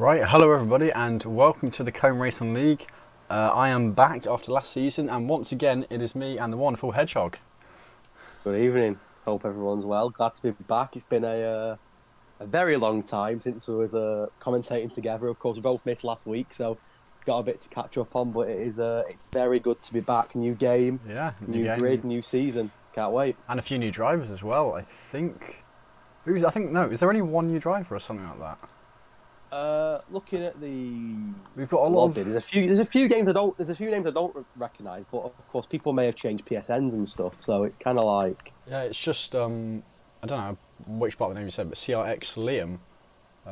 Right, hello everybody and welcome to the Comb Racing League. I am back after last season and once again it is me and the wonderful Hedgehog. Good evening. Hope everyone's well. Glad to be back. It's been a very long time since we was commentating together. Of course, we both missed last week, so got a bit to catch up on. But it's very good to be back. New game, Yeah, new game. grid, new season. Can't wait. And a few new drivers as well. I think. Is there only one new driver or something like that? Looking at the We've got a lot of. There's a few names I don't recognise, but of course people may have changed PSNs and stuff, so it's kind of like. Yeah, it's just I don't know which part of the name you said, but CRX Liam.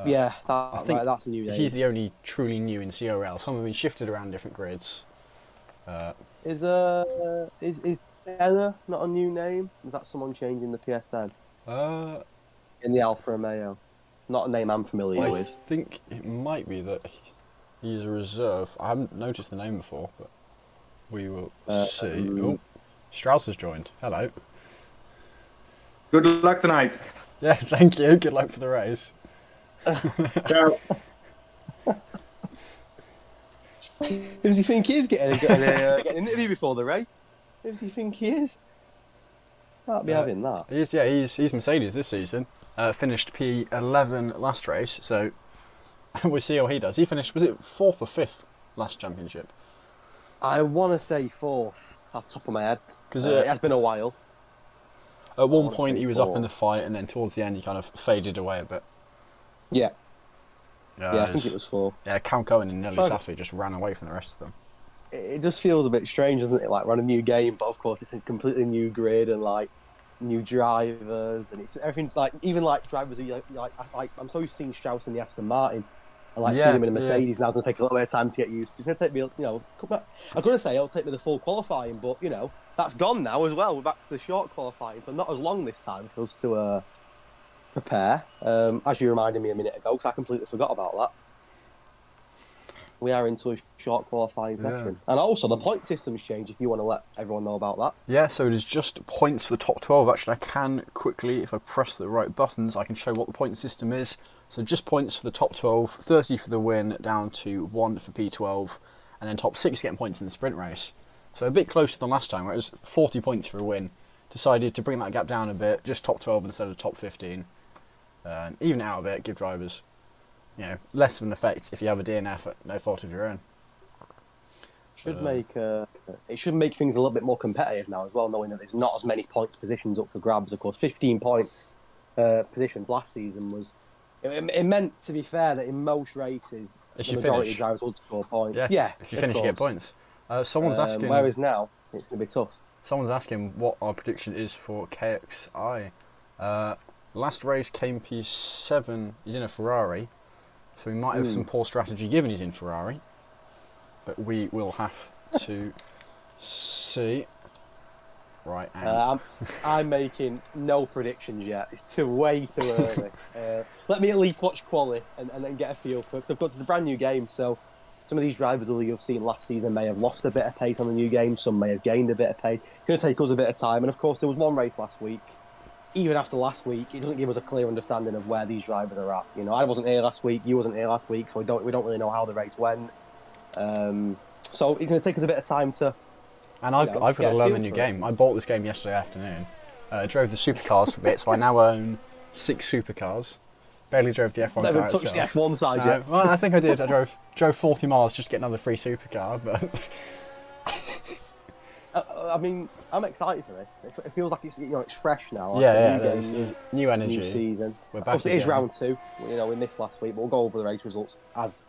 Yeah, I think that's a new name. He's the only truly new in CRL. Some have been shifted around different grids. Is Senna not a new name? Is that someone changing the PSN? In the Alfa Romeo. Not a name I'm familiar with. I think it might be that he's a reserve. I haven't noticed the name before, but we will see. Oh, Strauss has joined. Hello. Good luck tonight. Yeah, thank you. Good luck for the race. Ciao. Who does he think he is getting an interview before the race? Who does he think he is? Can't be having that. He's Mercedes this season. Finished P11 last race, so we'll see how he does. He finished, was it 4th or 5th last championship? I want to say 4th, off the top of my head. Because it has been a while. At one point he was up in the fight, and then towards the end he kind of faded away a bit. Yeah. I think it was 4th. Yeah, Cal Cohen and Nelly Safi just ran away from the rest of them. It just feels a bit strange, doesn't it? Like, we're on a new game, but of course it's a completely new grid and like new drivers, and everything's like, even like drivers who like I'm so used to seeing Strauss in the Aston Martin, and like seeing him in a Mercedes. Now it's gonna take a little bit of time to get used to. It's gonna take me, I'm gonna say it'll take me the full qualifying, but that's gone now as well. We're back to the short qualifying, so not as long this time for us to prepare. As you reminded me a minute ago, because I completely forgot about that. We are into a short qualifying section. And also, the point system's changed, if you want to let everyone know about that. Yeah, so it is just points for the top 12. Actually, I can quickly, if I press the right buttons, I can show what the point system is. So just points for the top 12, 30 for the win, down to 1 for P12, and then top 6 getting points in the sprint race. So a bit closer than last time, where it was 40 points for a win. Decided to bring that gap down a bit, just top 12 instead of top 15. And even it out a bit, give drivers less of an effect if you have a DNF at no fault of your own. It should make things a little bit more competitive now as well, knowing that there's not as many points positions up for grabs. Of course, 15 points positions last season was. It meant, to be fair, that in most races the majority of drivers would score points. Yeah, if you finish, you get points. Someone's asking. Whereas now it's going to be tough. Someone's asking what our prediction is for KXI. Last race came P7. He's in a Ferrari. So we might have some poor strategy given he's in Ferrari, but we will have to see. Right, I'm making no predictions yet. It's way too early. Let me at least watch quali and then get a feel for it. Because of course it's a brand new game, so some of these drivers that you've seen last season may have lost a bit of pace on the new game. Some may have gained a bit of pace. It's going to take us a bit of time. And of course there was one race last week. Even after last week, it doesn't give us a clear understanding of where these drivers are at. I wasn't here last week, you wasn't here last week, so we don't really know how the race went. So it's going to take us a bit of time to. And I've got to learn the new game. I bought this game yesterday afternoon. Drove the supercars for a bit, so I now own 6 supercars. Barely drove the F1 car Never touched the F1 side yet. Well, I think I did. I drove 40 miles just to get another free supercar, but. I mean, I'm excited for this. It feels like it's it's fresh now. There's new energy. New season. We're back of course, it is again. round 2. We missed last week, but we'll go over the race results as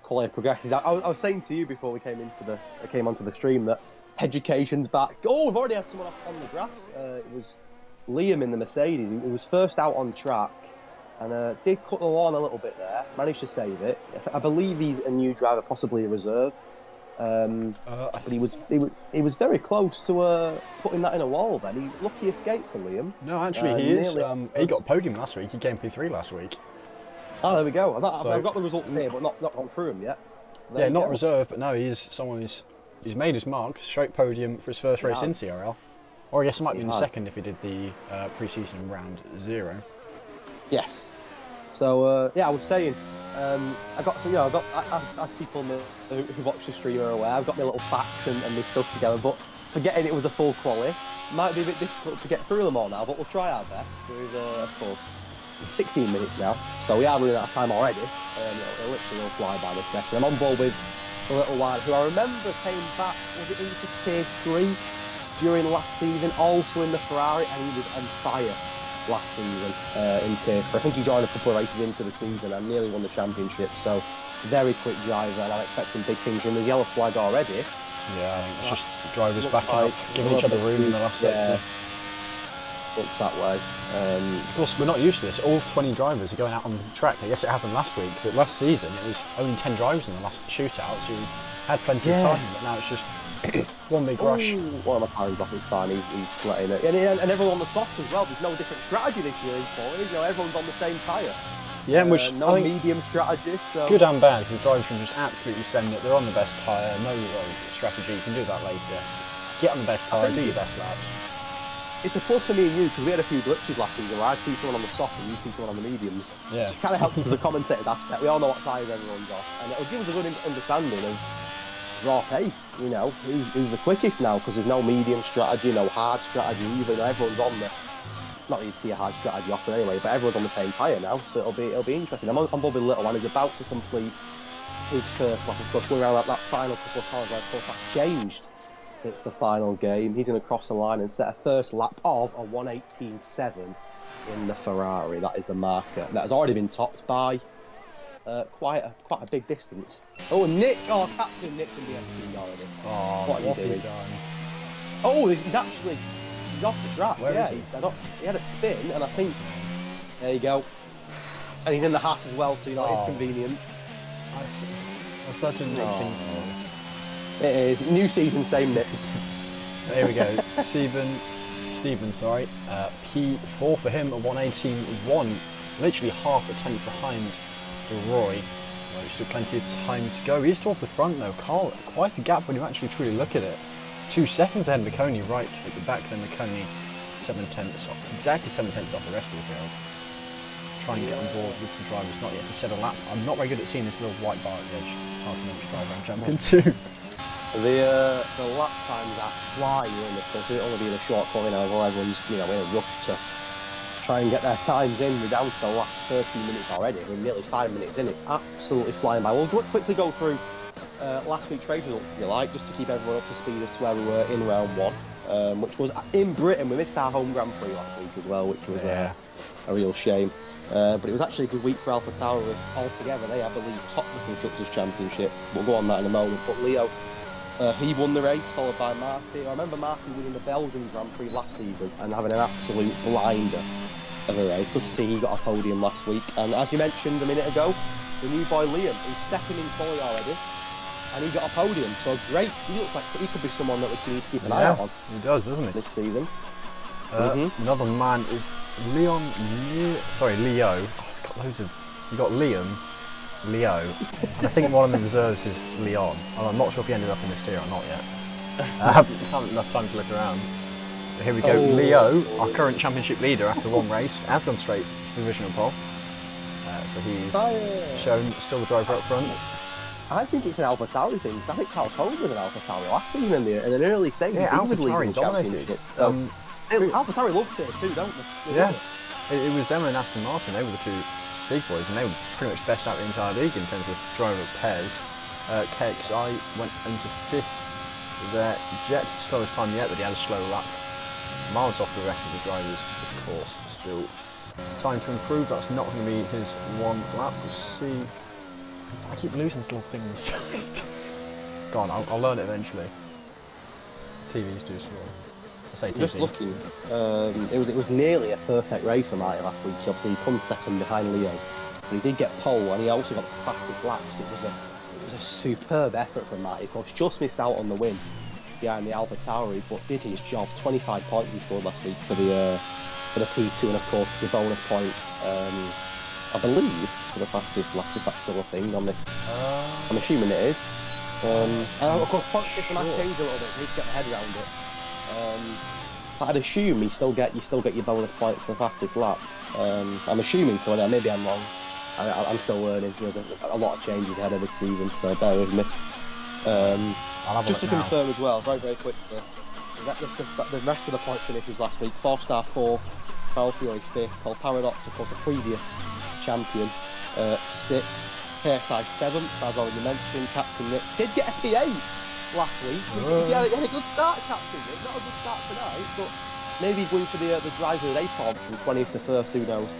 quality progresses. I was saying to you before we came onto the stream that education's back. Oh, we've already had someone off on the grass. It was Liam in the Mercedes. He was first out on track and did cut the lawn a little bit there. Managed to save it. I believe he's a new driver, possibly a reserve. But he was very close to putting that in a wall. Then he lucky escape for Liam. No, actually he is. He got podium last week. He came P3 last week. Oh, there we go. I've got the results here, but not gone through them yet. Not reserve, but no, he's someone who's made his mark. Straight podium for his first race in CRL. Or I guess it might be in the second if he did the pre-season round 0. Yes. So, I was saying, I got some, as people who watch the stream are aware, I've got my little facts and my stuff together, but forgetting it was a full quali might be a bit difficult to get through them all now, but we'll try our best. There is, of course, 16 minutes now, so we are running out of time already. It literally will fly by this second. I'm on board with a little while, who I remember came back, was it into Tier 3 during last season, also in the Ferrari, and he was on fire last season in Tier 3. I think he joined a couple of races into the season and nearly won the championship, so very quick driver, and I'm expecting big things from his yellow flag already. Yeah, I think it's just drivers backing up, giving each other room in the last sector. Looks that way. Of course, we're not used to this. All 20 drivers are going out on the track. I guess it happened last week, but last season it was only 10 drivers in the last shootout, so you had plenty of time, but now it's just one big rush. One of my parents off, it's fine, he's letting it. And everyone on the softs as well, there's no different strategy this year in quali, everyone's on the same tyre. Yeah, which no medium strategy. So. Good and bad, because the drivers can just absolutely send it. They're on the best tyre, no strategy, you can do that later. Get on the best tyre, do your best laps. It's a plus for me and you, because we had a few glitches last season where I'd see someone on the softs and you'd see someone on the mediums. Yeah. So it kind of helps us as a commentator's aspect. We all know what tyres everyone's on, and it'll give us a good understanding of raw pace, who's the quickest now, because there's no medium strategy, no hard strategy either. Everyone's on the, not that you'd see a hard strategy often anyway, but everyone's on the same tyre now, so it'll be interesting. I'm on board with Little One. He's about to complete his first lap, of course, going around that final couple of corners, of course that's changed since the final game. He's going to cross the line and set a first lap of a 1:18.7 in the Ferrari. That is the marker that has already been topped by quite a big distance. Oh, Nick! Oh, Captain Nick from the SP already. Oh, what's he done? Oh, he's off the track. Where is he? He had a spin, and I think there you go. And he's in the Haas as well, so it's convenient. That's such a Nick thing to do. It is new season, same Nick. There we go. Stephen, P4 for him at 1:18.1, literally half a tenth behind Roy. There's still plenty of time to go. He is towards the front though. Carl, quite a gap when you actually truly look at it. 2 seconds ahead of McConey right at the back, then McConey 7/10 off, exactly 7/10 off the rest of the field. Try and get on board with some drivers, not yet to set a lap. I'm not very good at seeing this little white bar at the edge. It's hard to know which driver I'm jumping into. The lap times are flying in, of course. It'll only be a short call now. Everyone's in a rush to try and get their times in. We're down to the last 13 minutes already. We're nearly 5 minutes in. It's absolutely flying by. We'll quickly go through last week's race results, if you like, just to keep everyone up to speed as to where we were in round 1, which was in Britain. We missed our home Grand Prix last week as well, which was a real shame. But it was actually a good week for AlphaTauri altogether. They, I believe, topped the Constructors' Championship. We'll go on that in a moment. But Leo, he won the race, followed by Marty. I remember Marty winning the Belgian Grand Prix last season and having an absolute blinder of a race. Good to see he got a podium last week. And as you mentioned a minute ago, the new boy Liam, who's second in quali already, and he got a podium. So great. He looks like he could be someone that we need to keep an eye out on. He does, doesn't he? This season. Another man is Leo. Oh, got loads of. You got Liam, Leo, and I think one of the reserves is Leon. I'm not sure if he ended up in this tier or not yet. I haven't enough time to look around. But here we go. Leo, our current championship leader after one race, has gone straight to the divisional pole. So he's shown still the driver up front. I think it's an AlphaTauri thing. I think Carl Cole was an AlphaTauri last season in an early stage. Yeah, AlphaTauri dominated. AlphaTauri loves it too, don't they? Yeah, it was them and Aston Martin. They were the two big boys, and they were pretty much best out the entire league in terms of driver pairs. KXI went into 5th there. Jet, slowest time yet, but he had a slow lap. Miles off the rest of the drivers, of course. Still time to improve. That's not going to be his one lap. We'll see. I keep losing this little thing on the side. Go on, I'll learn it eventually. TV's too slow. I say TV. Just looking, it was nearly a perfect race for Marty last week. Obviously, he comes second behind Leo, but he did get pole, and he also got the fastest laps. It was a superb effort from Marty. Of course, just missed out on the win behind the AlphaTauri, but did his job. 25 points he scored last week for the P2, and of course, it's a bonus point. I believe for the fastest lap, if that's still a thing on this. I'm assuming it is. And of course, point system has changed a little bit. You need to get my head around it. But I'd assume you still get your bonus point for the fastest lap. I'm assuming so. Maybe I'm wrong. I'm still learning. There's a lot of changes ahead of this season, so bear with me. Just to confirm as well, very, very quickly, the rest of the point finishes last week. 4-star 4th, Foul Fury 5th, Cole Paradox, of course, a previous champion, 6th, KSI 7th, as already mentioned. Captain Nick did get a P8 last week. He had a good start, Captain Nick. Not a good start tonight, but maybe he's going for the driver of the APOD from 20th to 1st, who knows.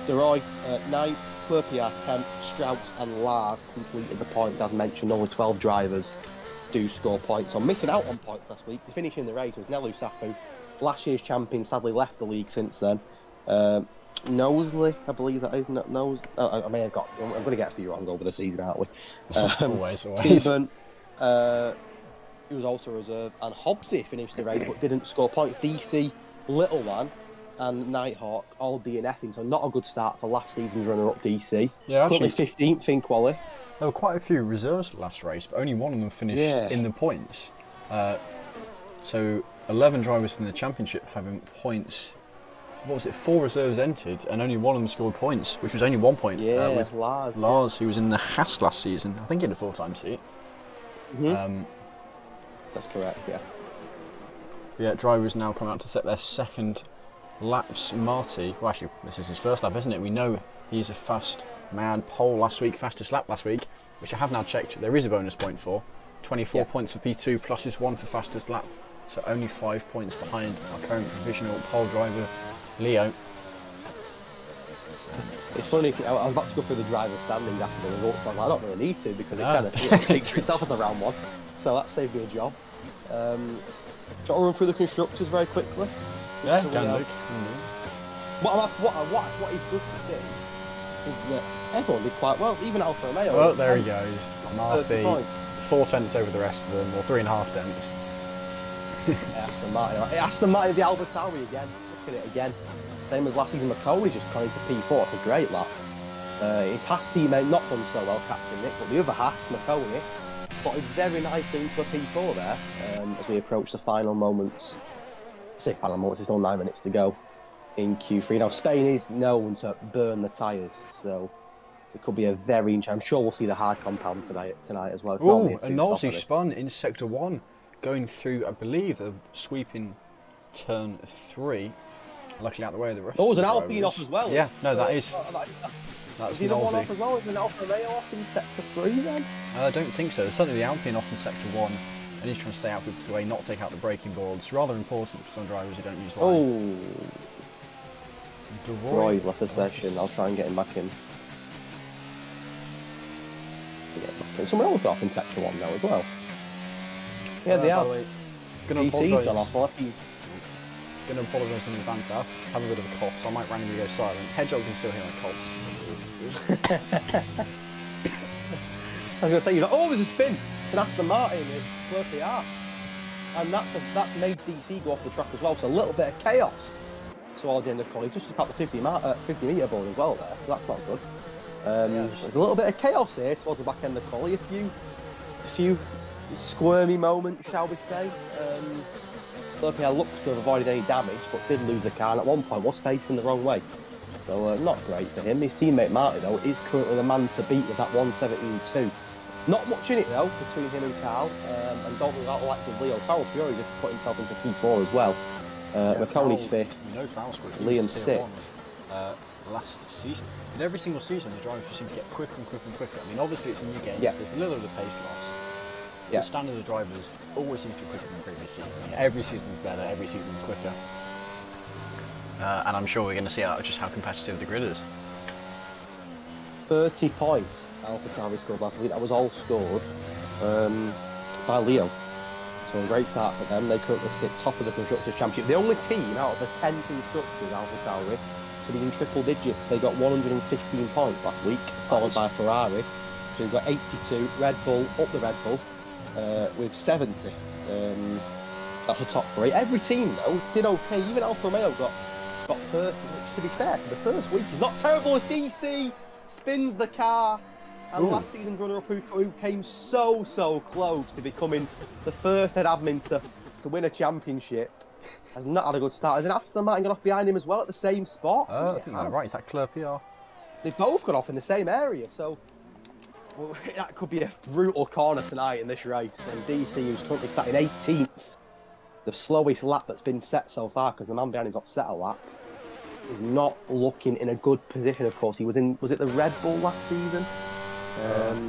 Deroy 9th, Clerpier 10th, Strauss and Lars completed the points as mentioned. Only 12 drivers do score points. So missing out on points last week. The finishing the race was Nelu Safu. Last year's champion sadly left the league since then. Knowsley, I believe that is not Knowsley. I may have got. I'm going to get a few wrong over the season, aren't we? Always. Stephen, who was also reserve, and Hobbsy finished the race but didn't score points. DC, Little One, and Nighthawk all DNFing, so not a good start for last season's runner-up DC. Yeah, currently 15th in quali. There were quite a few reserves last race, but only one of them finished in the points. So 11 drivers from the championship having points. What was it? 4 reserves entered, and only one of them scored points, which was only 1 point. Yeah, with Lars, who was in the Haas last season. I think he had a 4-time seat. That's correct. Yeah. Yeah, drivers now come out to set their second laps. Marty, well, actually, this is his first lap, isn't it? We know he's a fast man. Pole last week, fastest lap last week, which I have now checked. There is a bonus point for 24 points for P2 plus his 1 for fastest lap. So only 5 points behind our current provisional pole driver, Leo. It's funny, I was about to go through the driver standings after the results, but I don't really need to because it kind of speaks for itself in the round 1. So that saved me a job. Shall I run through the constructors very quickly? Yeah, so can do. What is good to see is that everyone did quite well, even Alfa Romeo. Well, there he goes. Marty, 4 tenths over the rest of them, or 3.5 tenths. Aston Martin, the AlphaTauri again. Look at it again. Same as last season, McColley's just gone into P4. It's a great lap. His Haas teammate not done so well, Captain Nick, but the other Haas, McColley, slotted very nicely into a P4 there as we approach the final moments. I say final moments, there's still 9 minutes to go in Q3. Now, Spain is known to burn the tyres, so it could be a very interesting. I'm sure we'll see the hard compound tonight as well. Oh, and Nosy spun in sector 1, going through, I believe, the sweeping turn 3. Luckily out the way of the rest. Oh, there's an Alpine off as well. Yeah, no, that is. That's the one off as well. Is an Alfa Romeo off in sector 3 then? I don't think so. There's certainly the Alpine off in sector 1, and he's trying to stay out of the way, not take out the braking board. It's rather important for some drivers who don't use line. Oh, Roy's left the session. I'll try and get him back in. Someone else off in sector 1 now as well. Yeah, they are. DC's gone off. Unless he's going to apologise in advance. I have a bit of a cough, so I might randomly go silent. Hedgehog can still hear my coughs. I was going to say, there's a spin. It's an Aston Martin with Clerpier. And that's made DC go off the track as well. So a little bit of chaos towards the end of quali. He's just got the 50 metre board as well there, so that's not good. There's a little bit of chaos here towards the back end of the quali. A few squirmy moments, shall we say. Clerpier looks to have avoided any damage, but did lose the car, and at one point was facing the wrong way. So not great for him. His teammate Marty, though, is currently the man to beat with that 117.2. Not much in it, though, between him and Carl, and don't think that likes of Leo. Farrell Fury just put himself into P4 as well. McConey's 5th, Liam's 6th. Last season. In every single season, the drivers just seem to get quicker and quicker and quicker. I mean, obviously it's a new game, so there's a little bit of pace loss. The standard of the drivers always seems to be quicker than the previous season. Every season's better, every season's quicker. And I'm sure we're going to see just how competitive the grid is. 30 points AlphaTauri scored last week. That was all scored by Leo. So a great start for them. They currently sit top of the Constructors' Championship. The only team out of the 10 constructors, AlphaTauri, to be in triple digits. They got 115 points last week, followed by Ferrari, who got 82. Red Bull, up the Red Bull, with 70 at the top 3. Every team, though, did okay. Even Alfa Romeo got 30, which, to be fair, for the first week is not terrible. If DC spins the car, and last season's runner-up who came so close to becoming the first head admin to win a championship, has not had a good start. There's an Aston Martin got off behind him as well at the same spot. I think that's right. Is that Clerpier? they both got off in the same area, so well, that could be a brutal corner tonight in this race. And DC, who's currently sat in 18th, the slowest lap that's been set so far, because the man behind him's not set a lap, is not looking in a good position. Of course, he was in, was it the Red Bull last season?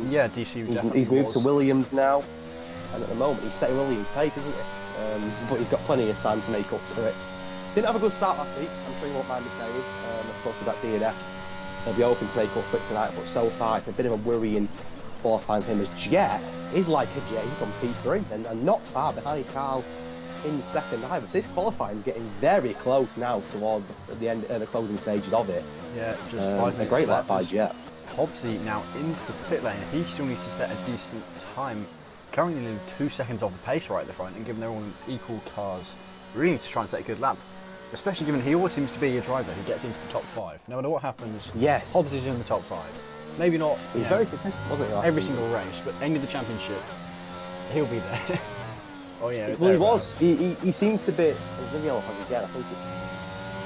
Yeah, DC definitely he's moved was. to Williams now, and at the moment he's setting Williams' pace, isn't he? But he's got plenty of time to make up for it. Didn't have a good start last week, I'm sure you won't mind me saying. Of course, with that DNF, he'll be hoping to make up for it tonight, but so far it's a bit of a worrying qualifying for him, as Jet is like a J on P3 and not far behind Carl in second either. So this qualifying is getting very close now towards the end, the closing stages of it. Yeah, just 5 minutes. A great lap by left. Jet. Hobbsy now into the pit lane. He still needs to set a decent time. Currently nearly 2 seconds off the pace right at the front, and given they're all in equal cars, really needs to try and set a good lap. Especially given he always seems to be a driver who gets into the top 5. No matter what happens, yes, Hobbsy's in the top 5. Maybe not. He was very consistent, wasn't he? Every single race, but end of the championship, he'll be there. Oh yeah. Well, he was. He seemed to be. It was in yellow flag again. I think it's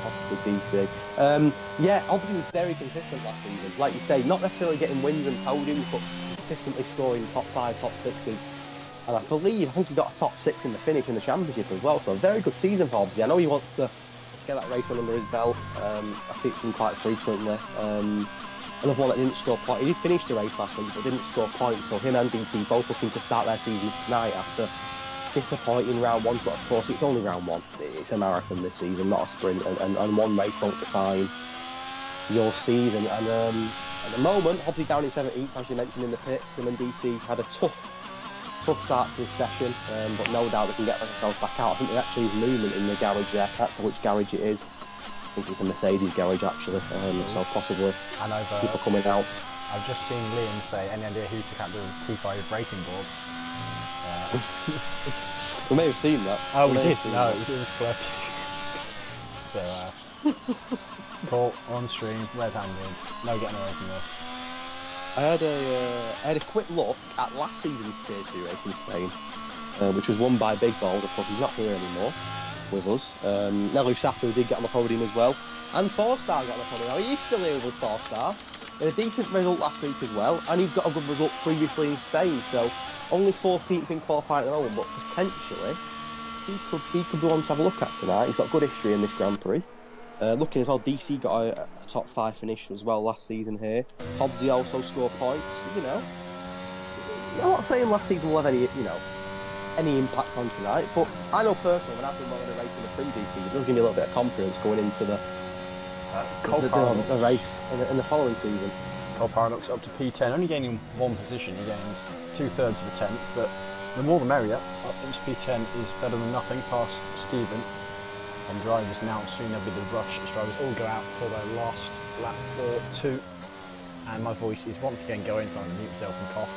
possibly DC. Yeah, obviously was very consistent last season. Like you say, not necessarily getting wins and podiums, but consistently scoring top 5, top 6s. And I think he got a top 6 in the finish in the championship as well. So a very good season for Hobbsy. I know he wants to get that race one under his belt. I speak to him quite frequently. Another one that didn't score points. He did finish the race last week, but didn't score points. So him and DC both looking to start their seasons tonight after disappointing round ones. But of course, it's only round one. It's a marathon this season, not a sprint. And one race won't define your season. And at the moment, Hobbsy down in 17th, as you mentioned in the pits. Him and DC had a tough start to this session, but no doubt they can get themselves back out. I think there actually is movement in the garage there. I can't tell which garage it is. I think it's a Mercedes garage actually, so possibly people coming out. I've just seen Liam say, any idea who took out the T5 braking boards? We may have seen that. Oh, we did. No, it was close. So, caught on stream, red-handed, no getting away from this. I had a quick look at last season's Tier 2 race in Spain, which was won by Big Balls. Of course, he's not here anymore with us. Nelu Safu did get on the podium as well, and 4-Star got on the podium. Now, he's still here with us, 4-Star. He had a decent result last week as well, and he got a good result previously in Spain, so only 14th in qualifying at the moment, but potentially he could be one to have a look at tonight. He's got good history in this Grand Prix. Looking as well, DC got a top 5 finish as well last season here. Hobbsy also scored points. You know, I'm not saying last season will have any impact on tonight, but I know personally when I've been running a race in the previous season, it does give me a little bit of confidence going into the race in the following season. Cole Paradox up to P10, only gaining 1 position. He gained 2/3 of a tenth, but the more the merrier. Up into P10 is better than nothing past Stephen. And drivers now, soon there'll be the rush as drivers all go out for their last lap or 2. And my voice is once again going, so I'm going to mute myself and cough.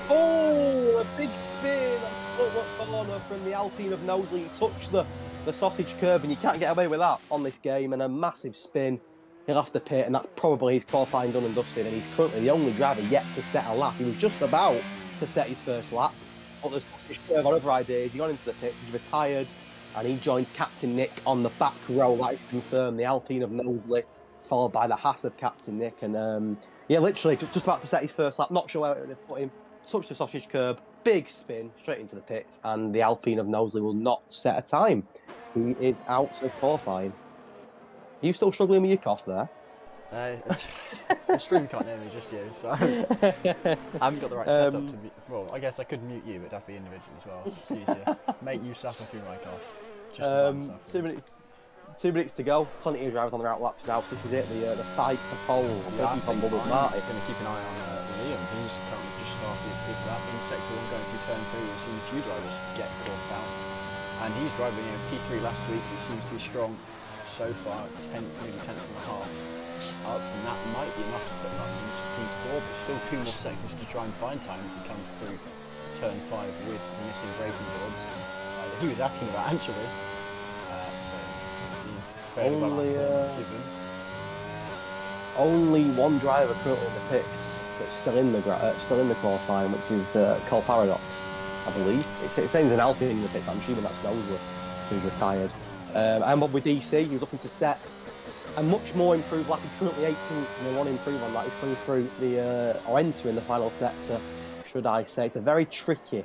Oh, a big spin on the corner from the Alpine of Knowsley. He touched the sausage curb, and you can't get away with that on this game. And a massive spin. He'll have to pit, and that's probably his qualifying done and dusted. And he's currently the only driver yet to set a lap. He was just about to set his first lap, but there's on other ideas. He got into the pit, he's retired. And he joins Captain Nick on the back row. That is confirmed. The Alpine of Knowsley, followed by the Haas of Captain Nick. And yeah, literally just about to set his first lap. Not sure where it would have put him. Touched the sausage curb, big spin straight into the pits, and the Alpine of Knowsley will not set a time. He is out of qualifying. Are you still struggling with your cough there? The stream can't hear me, just you. So I haven't got the right setup to mute. Well, I guess I could mute you, but it'd have to be individual as well. It's easier. Make you suffer through my cough. Just 2 minutes to go. Plenty of drivers on their out laps now. So this is it. The fight for pole. Yeah, keep on Bubble Martin. Going to keep an eye on Liam. He's currently just started his lap in sector 1, going through turn 3. We've seen a few drivers get caught out, and he's driving P3 last week. He seems to be strong so far. 10, maybe 10th and a half. Up, and that might be enough to put him up into P4, but still 2 more sectors to try and find time as he comes through turn 5 with the missing braking boards. He was asking about actually. So it seemed fairly well given. Only one driver currently in the pits that's still in the qualifying, which is Cole Paradox, I believe. It says an Alpine in the pit. I'm assuming that's Knowsley, who's retired. And with DC, he was looking to set a much more improved lap. He's currently 18th, and they want to improve on that. He's coming through the or entering the final sector, should I say? It's a very tricky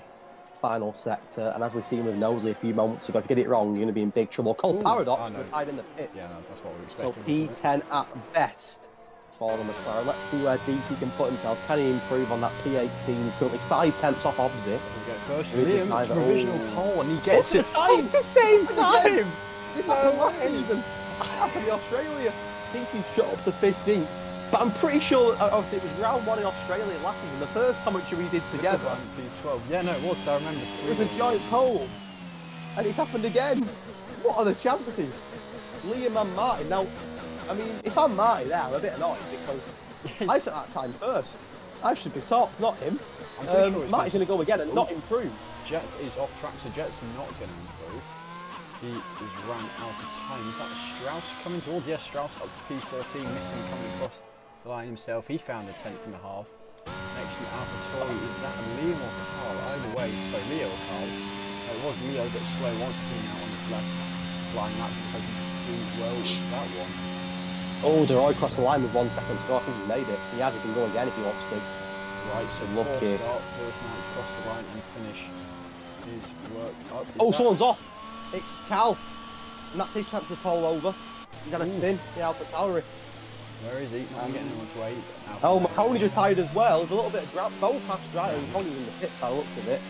final sector, and as we've seen with Knowsley a few moments ago, if you get it wrong, you're going to be in big trouble. Cole Paradox retired in the pits. Yeah, no, that's what we So expected. P10 at best for the McLaren. Let's see where DC can put himself. Can he improve on that P18? He's currently 5 tenths off Obsy. Here we go first. There is the Liam, driver. provisional pole, and he gets it. What's the time? It's the same time. This happened last season. It happened in Australia. DC's shot up to 15th. But I'm pretty sure it was round 1 in Australia last season. The first commentary we did together. P12. Yeah, no, it was. I remember. It was a giant pole. And it's happened again. What are the chances? Liam and Martin. Now, I mean, if I'm Marty there, I'm a bit annoyed because I set that time first. I should be top, not him. Marty's going to go again and not improve. Jet is off track, so Jet's not going to improve. He is run out of time. Is that Strauss coming towards? Yes, Strauss up to P14. Missed him coming across the line himself. He found a 10th and a half. Next to AlphaTauri, is that Liam or Carl? Either way, sorry, Leo or Carl. It was Leo, but slow once he out on his last line lap because he's doing well with that one. Oh, Deroy crossed the line with 1 second to go. I think he made it. He has. He can go again if he wants to. Right, so lucky. Start, first man to cross the line and finish his work up. Someone's off. It's Cal. And that's his chance of pole over. He's had a spin. Yeah, AlphaTauri. Where is he? Not getting anyone's way. Oh, McConey's retired as well. There's a little bit of drop. Both fast drivers. McConey's in the pits by the looks of it.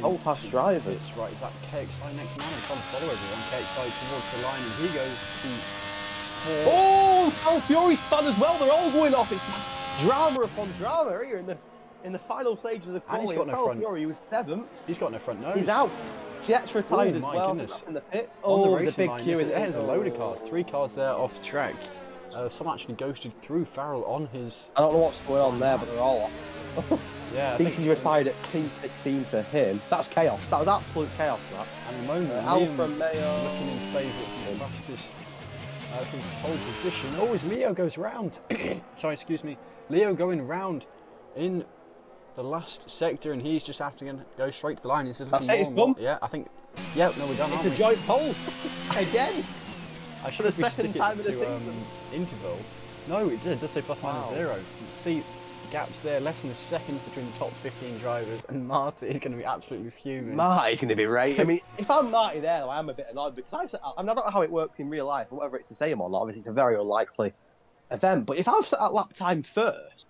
Both fast drivers. Right, is that KXI next man? I'm trying to follow everyone. KXI towards the line, and he goes to 4. Oh, Cal Fury spun as well. They're all going off. It's drama upon drama here in the final stages of quality. And he's got no front. Fury was 7th. He's got no front nose. He's out. Jet's retired as well. Goodness. In the pit. Oh, there's a big queue in there. There's a load of cars. 3 cars there off track. Some actually ghosted through Farrell on his... I don't know what's going on there, but they're all off. Yeah, DC's retired at P16 for him. That's chaos. That was absolute chaos, that. And at the moment, Alfa Romeo looking in favour of the fastest from pole position. Oh, as Leo goes round. Sorry, excuse me. Leo going round in the last sector, and he's just having to go straight to the line. That's it, it's done. Yeah, I think... Yeah, no, we're done, It's a joint pole. Again. I should have second time in the season. Interval. No, it does say plus minus 0. You see gaps there, less than a second between the top 15 drivers, and Marty is going to be absolutely fuming. Marty's going to be right. I mean, if I'm Marty there, though, I am a bit annoyed because I don't know how it works in real life, or whether it's the same or not. Obviously, it's a very unlikely event. But if I've set that lap time first,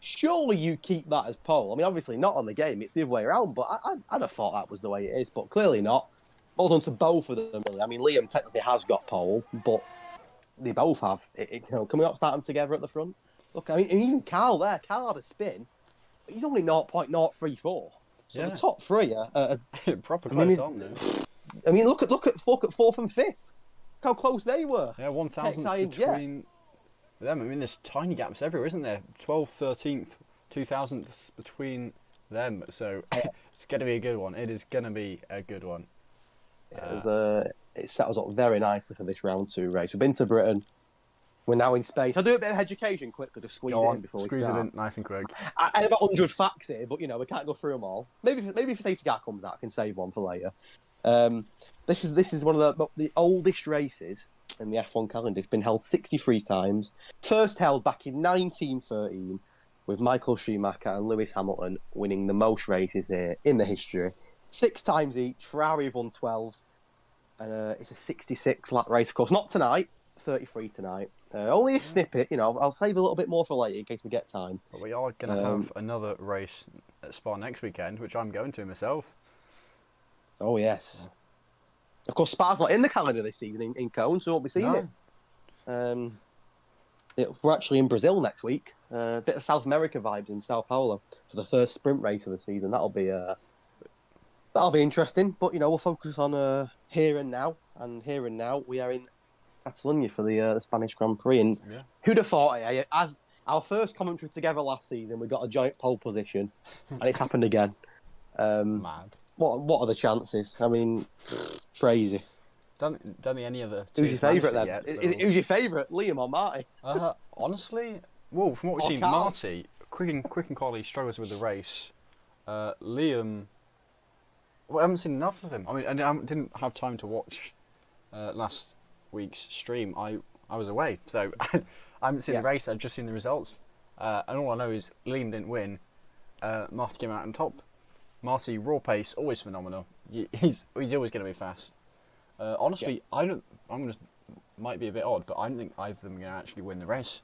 surely you keep that as pole. I mean, obviously not on the game; it's the other way around. But I'd have thought that was the way it is, but clearly not. Well done to both of them, really. I mean, Liam technically has got pole, but they both have. Can we not start them together at the front? Look, I mean, and even Carl there. Carl had a spin, but he's only 0.034. So the top 3 are proper close, aren't they? I mean, look at 4th and 5th. Look how close they were. Yeah, 1,000 between them. I mean, there's tiny gaps everywhere, isn't there? 12th, 13th, 2,000th between them. So it's going to be a good one. It is going to be a good one. It set us up very nicely for this round 2 race. We've been to Britain. We're now in Spain. I'll do a bit of education quickly to squeeze it in before we start. Squeeze it in nice and quick. I had about 100 facts here, but we can't go through them all. Maybe if safety car comes out, I can save one for later. This is one of the oldest races in the F1 calendar. It's been held 63 times. First held back in 1913 with Michael Schumacher and Lewis Hamilton winning the most races here in the history. 6 times each. Ferrari have won 12. And it's a 66 lap race, of course. Not tonight. 33 tonight. Only a snippet. I'll save a little bit more for later in case we get time. But we are going to have another race at Spa next weekend, which I'm going to myself. Oh, yes. Of course, Spa's not in the calendar this season in Cone, so we won't be seeing it. We're actually in Brazil next week. A bit of South America vibes in Sao Paulo for the first sprint race of the season. That'll be interesting. But we'll focus on here and now. And here and now, we are in Catalonia for the Spanish Grand Prix. And who'd have thought it? As our first commentary together last season, we got a joint pole position, and it's happened again. Mad. What are the chances? I mean, crazy. Don't think any other. Who's your favourite then? Yet, so. Who's your favourite, Liam or Marty? Honestly, well, from what we've seen, Carl. Marty, quick and quality struggles with the race. Liam, well, I haven't seen enough of him. I mean, I didn't have time to watch last week's stream. I I was away, so I haven't seen the race. I've just seen the results, and all I know is Liam didn't win. Marty came out on top. Marty, raw pace, always phenomenal. He's always going to be fast. Honestly, might be a bit odd, but I don't think either of them are going to actually win the race.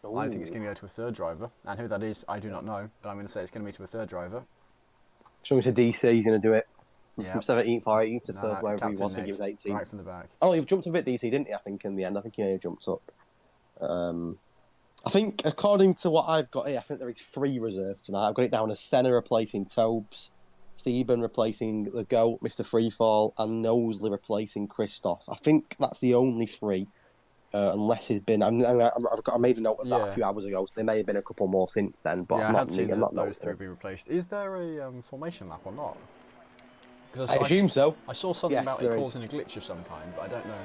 Ooh. I think it's going to go to a third driver, and who that is, I do not know, but I'm going to say it's going to be to a third driver. Showing to DC, he's going to do it. Yeah. From 17th or 18th to third, wherever he was, I think he was 18. Right from the back. Oh, he jumped a bit DC, didn't he? I think in the end, I think he may have jumped up. I think, according to what I've got here, I think there is 3 reserves tonight. I've got it down as Senna replacing Tobes, Stephen replacing the GOAT, Mr. Freefall, and Nosley replacing Christoph. I think that's the only 3, unless he's been. I made a note of that a few hours ago, so there may have been a couple more since then. But yeah, I'm not those 3 be replaced. Is there a formation lap or not? I assume so. I saw something about it causing a glitch of some kind, but I don't know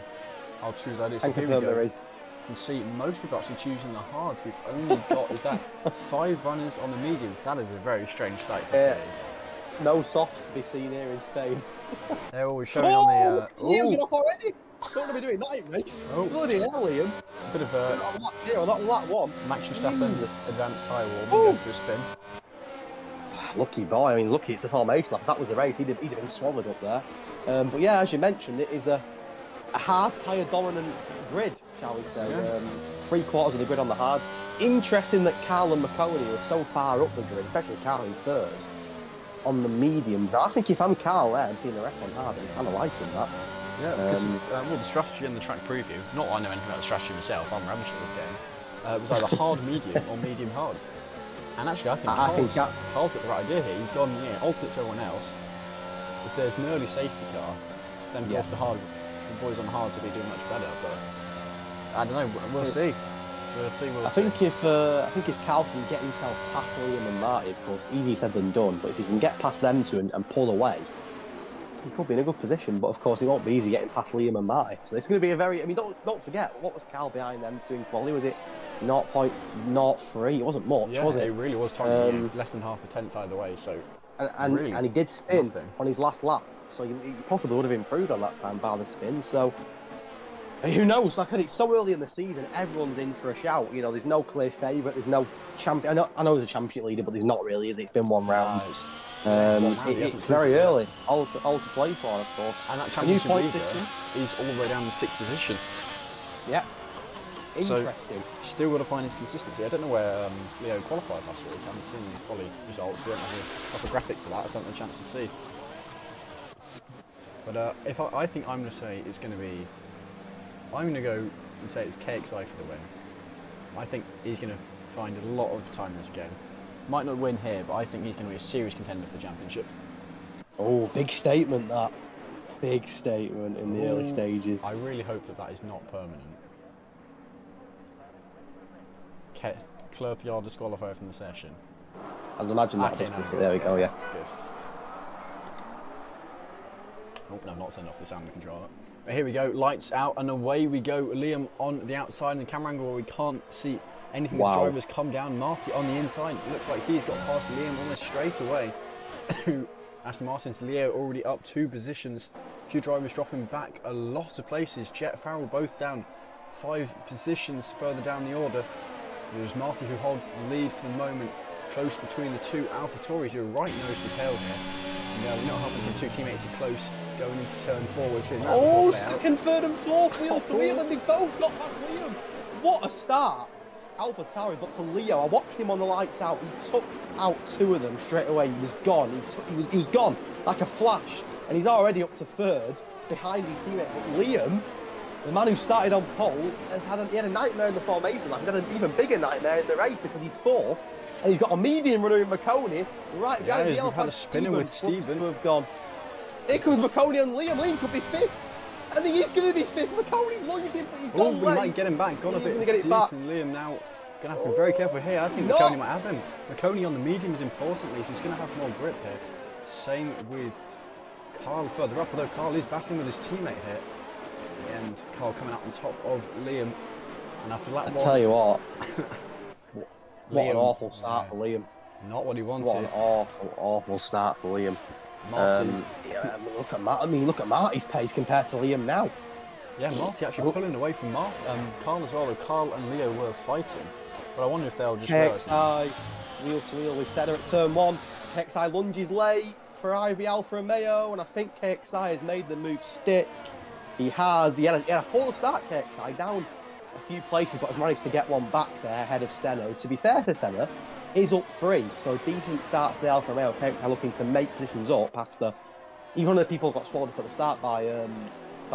how true that is. I can confirm there is. You can see most people actually choosing the hards. We've only got, is that 5 runners on the mediums? That is a very strange sight to see. No softs to be seen here in Spain. They're always showing on the... Liam's off already! Don't want to be doing that in race. Oh. Bloody hell, Liam. A bit of a... Not lap 1. Max Verstappen, advanced tyre warm, going for a spin. Lucky boy. I mean, lucky it's a formation lap. If that was the race, he'd have been swallowed up there. But yeah, as you mentioned, it is a hard tyre dominant grid, shall we say. Yeah. 3/4 of the grid on the hards. Interesting that Carl and McConey were so far up the grid, especially Carl in third, on the mediums. Now, I think if I'm Carl there and seeing the rest on hard, I'm kind of liking that. Yeah, because well, the strategy and the track preview, not that I know anything about the strategy myself, I'm rubbish at this game, it was either hard medium or medium hard. And actually, I think Carl's got the right idea here. He's gone, alternate to everyone else. If there's an early safety car, then of course the boys on hards will be doing much better. But I don't know. We'll see. I think if Carl can get himself past Liam and Marty, of course, easier said than done. But if he can get past them two and pull away, he could be in a good position. But of course, it won't be easy getting past Liam and Marty. So it's going to be a very. I mean, don't forget, what was Carl behind them two in quali? Was it 0.03? It wasn't much, was it? It really was tiny. Less than half a tenth either way. So and he did spin on his last lap, so he possibly would have improved on that time by the spin. So who knows? Like I said, it's so early in the season, everyone's in for a shout. There's no clear favourite. There's no champion. I know there's a championship leader, but there's not really, is it? It's been one round. It's very early. All to play for, of course. And that championship leader is all the way down the 6th position. Yeah. Interesting. So, still got to find his consistency. I don't know where Leo qualified last week. I haven't seen the quali results. We don't have a proper graphic for that. I haven't had a chance to see. But I think I'm going to say it's going to be... I'm going to go and say it's KXI for the win. I think he's going to find a lot of time in this game. Might not win here, but I think he's going to be a serious contender for the championship. Oh, big statement that. Big statement in the early stages. I really hope that is not permanent. Clerpiard disqualified from the session. I'd imagine that. There we go, yeah. Good. Oh, no, I'm not turning off the sound controller. But here we go, lights out and away we go. Liam on the outside in the camera angle where we can't see anything. Wow. As drivers come down. Marty on the inside. It looks like he's got past Liam almost straight away. Aston Martin's Leo already up 2 positions. A few drivers dropping back a lot of places. Jet, Farrell both down 5 positions further down the order. There's Marty who holds the lead for the moment, close between the 2 AlphaTauris who are right nose to tail here. And we're not helping the 2 teammates are close going into turn 4. We've seen that second, third and fourth wheel to wheel, and they both got past Liam. What a start, AlphaTauri. But for Leo, I watched him on the lights out. He took out 2 of them straight away. He was gone. He was gone like a flash, and he's already up to third behind his teammate. But Liam, the man who started on pole, he had a nightmare in the formation. Like, he had an even bigger nightmare in the race because he's 4th, and he's got a medium runner in McConey. Right, yeah, he's had a spinner with Stephen. Have gone. Here comes McConey and Liam. Liam could be 5th. I think he's going to be 5th. McConey's lunged him, but he's gone we might get him back. Gone a bit deep. And Liam now going to have to be very careful here. I think McConey might have him. McConey on the mediums importantly, so he's going to have more grip here. Same with Carl further up, although Carl is battling with his teammate here. And Carl coming out on top of Liam. And after that one... I tell you what. What an awful start for Liam. Not what he wanted. What an awful start for Liam. Martin. Look at Marty's pace compared to Liam now. Yeah, Marty actually pulling away from Carl as well, though Carl and Leo were fighting. But I wonder if they'll just KXI, wheel to wheel with Senna at turn 1. KXI lunges late for Ivy Alfa Romeo, and I think KXI has made the move stick. He had a poor start, KXI, down a few places, but has managed to get one back there ahead of Senna. To be fair to Senna, is up 3, so a decent start for the Alfa Romeo. KXI looking to make positions up after even one of the people got swallowed up at the start by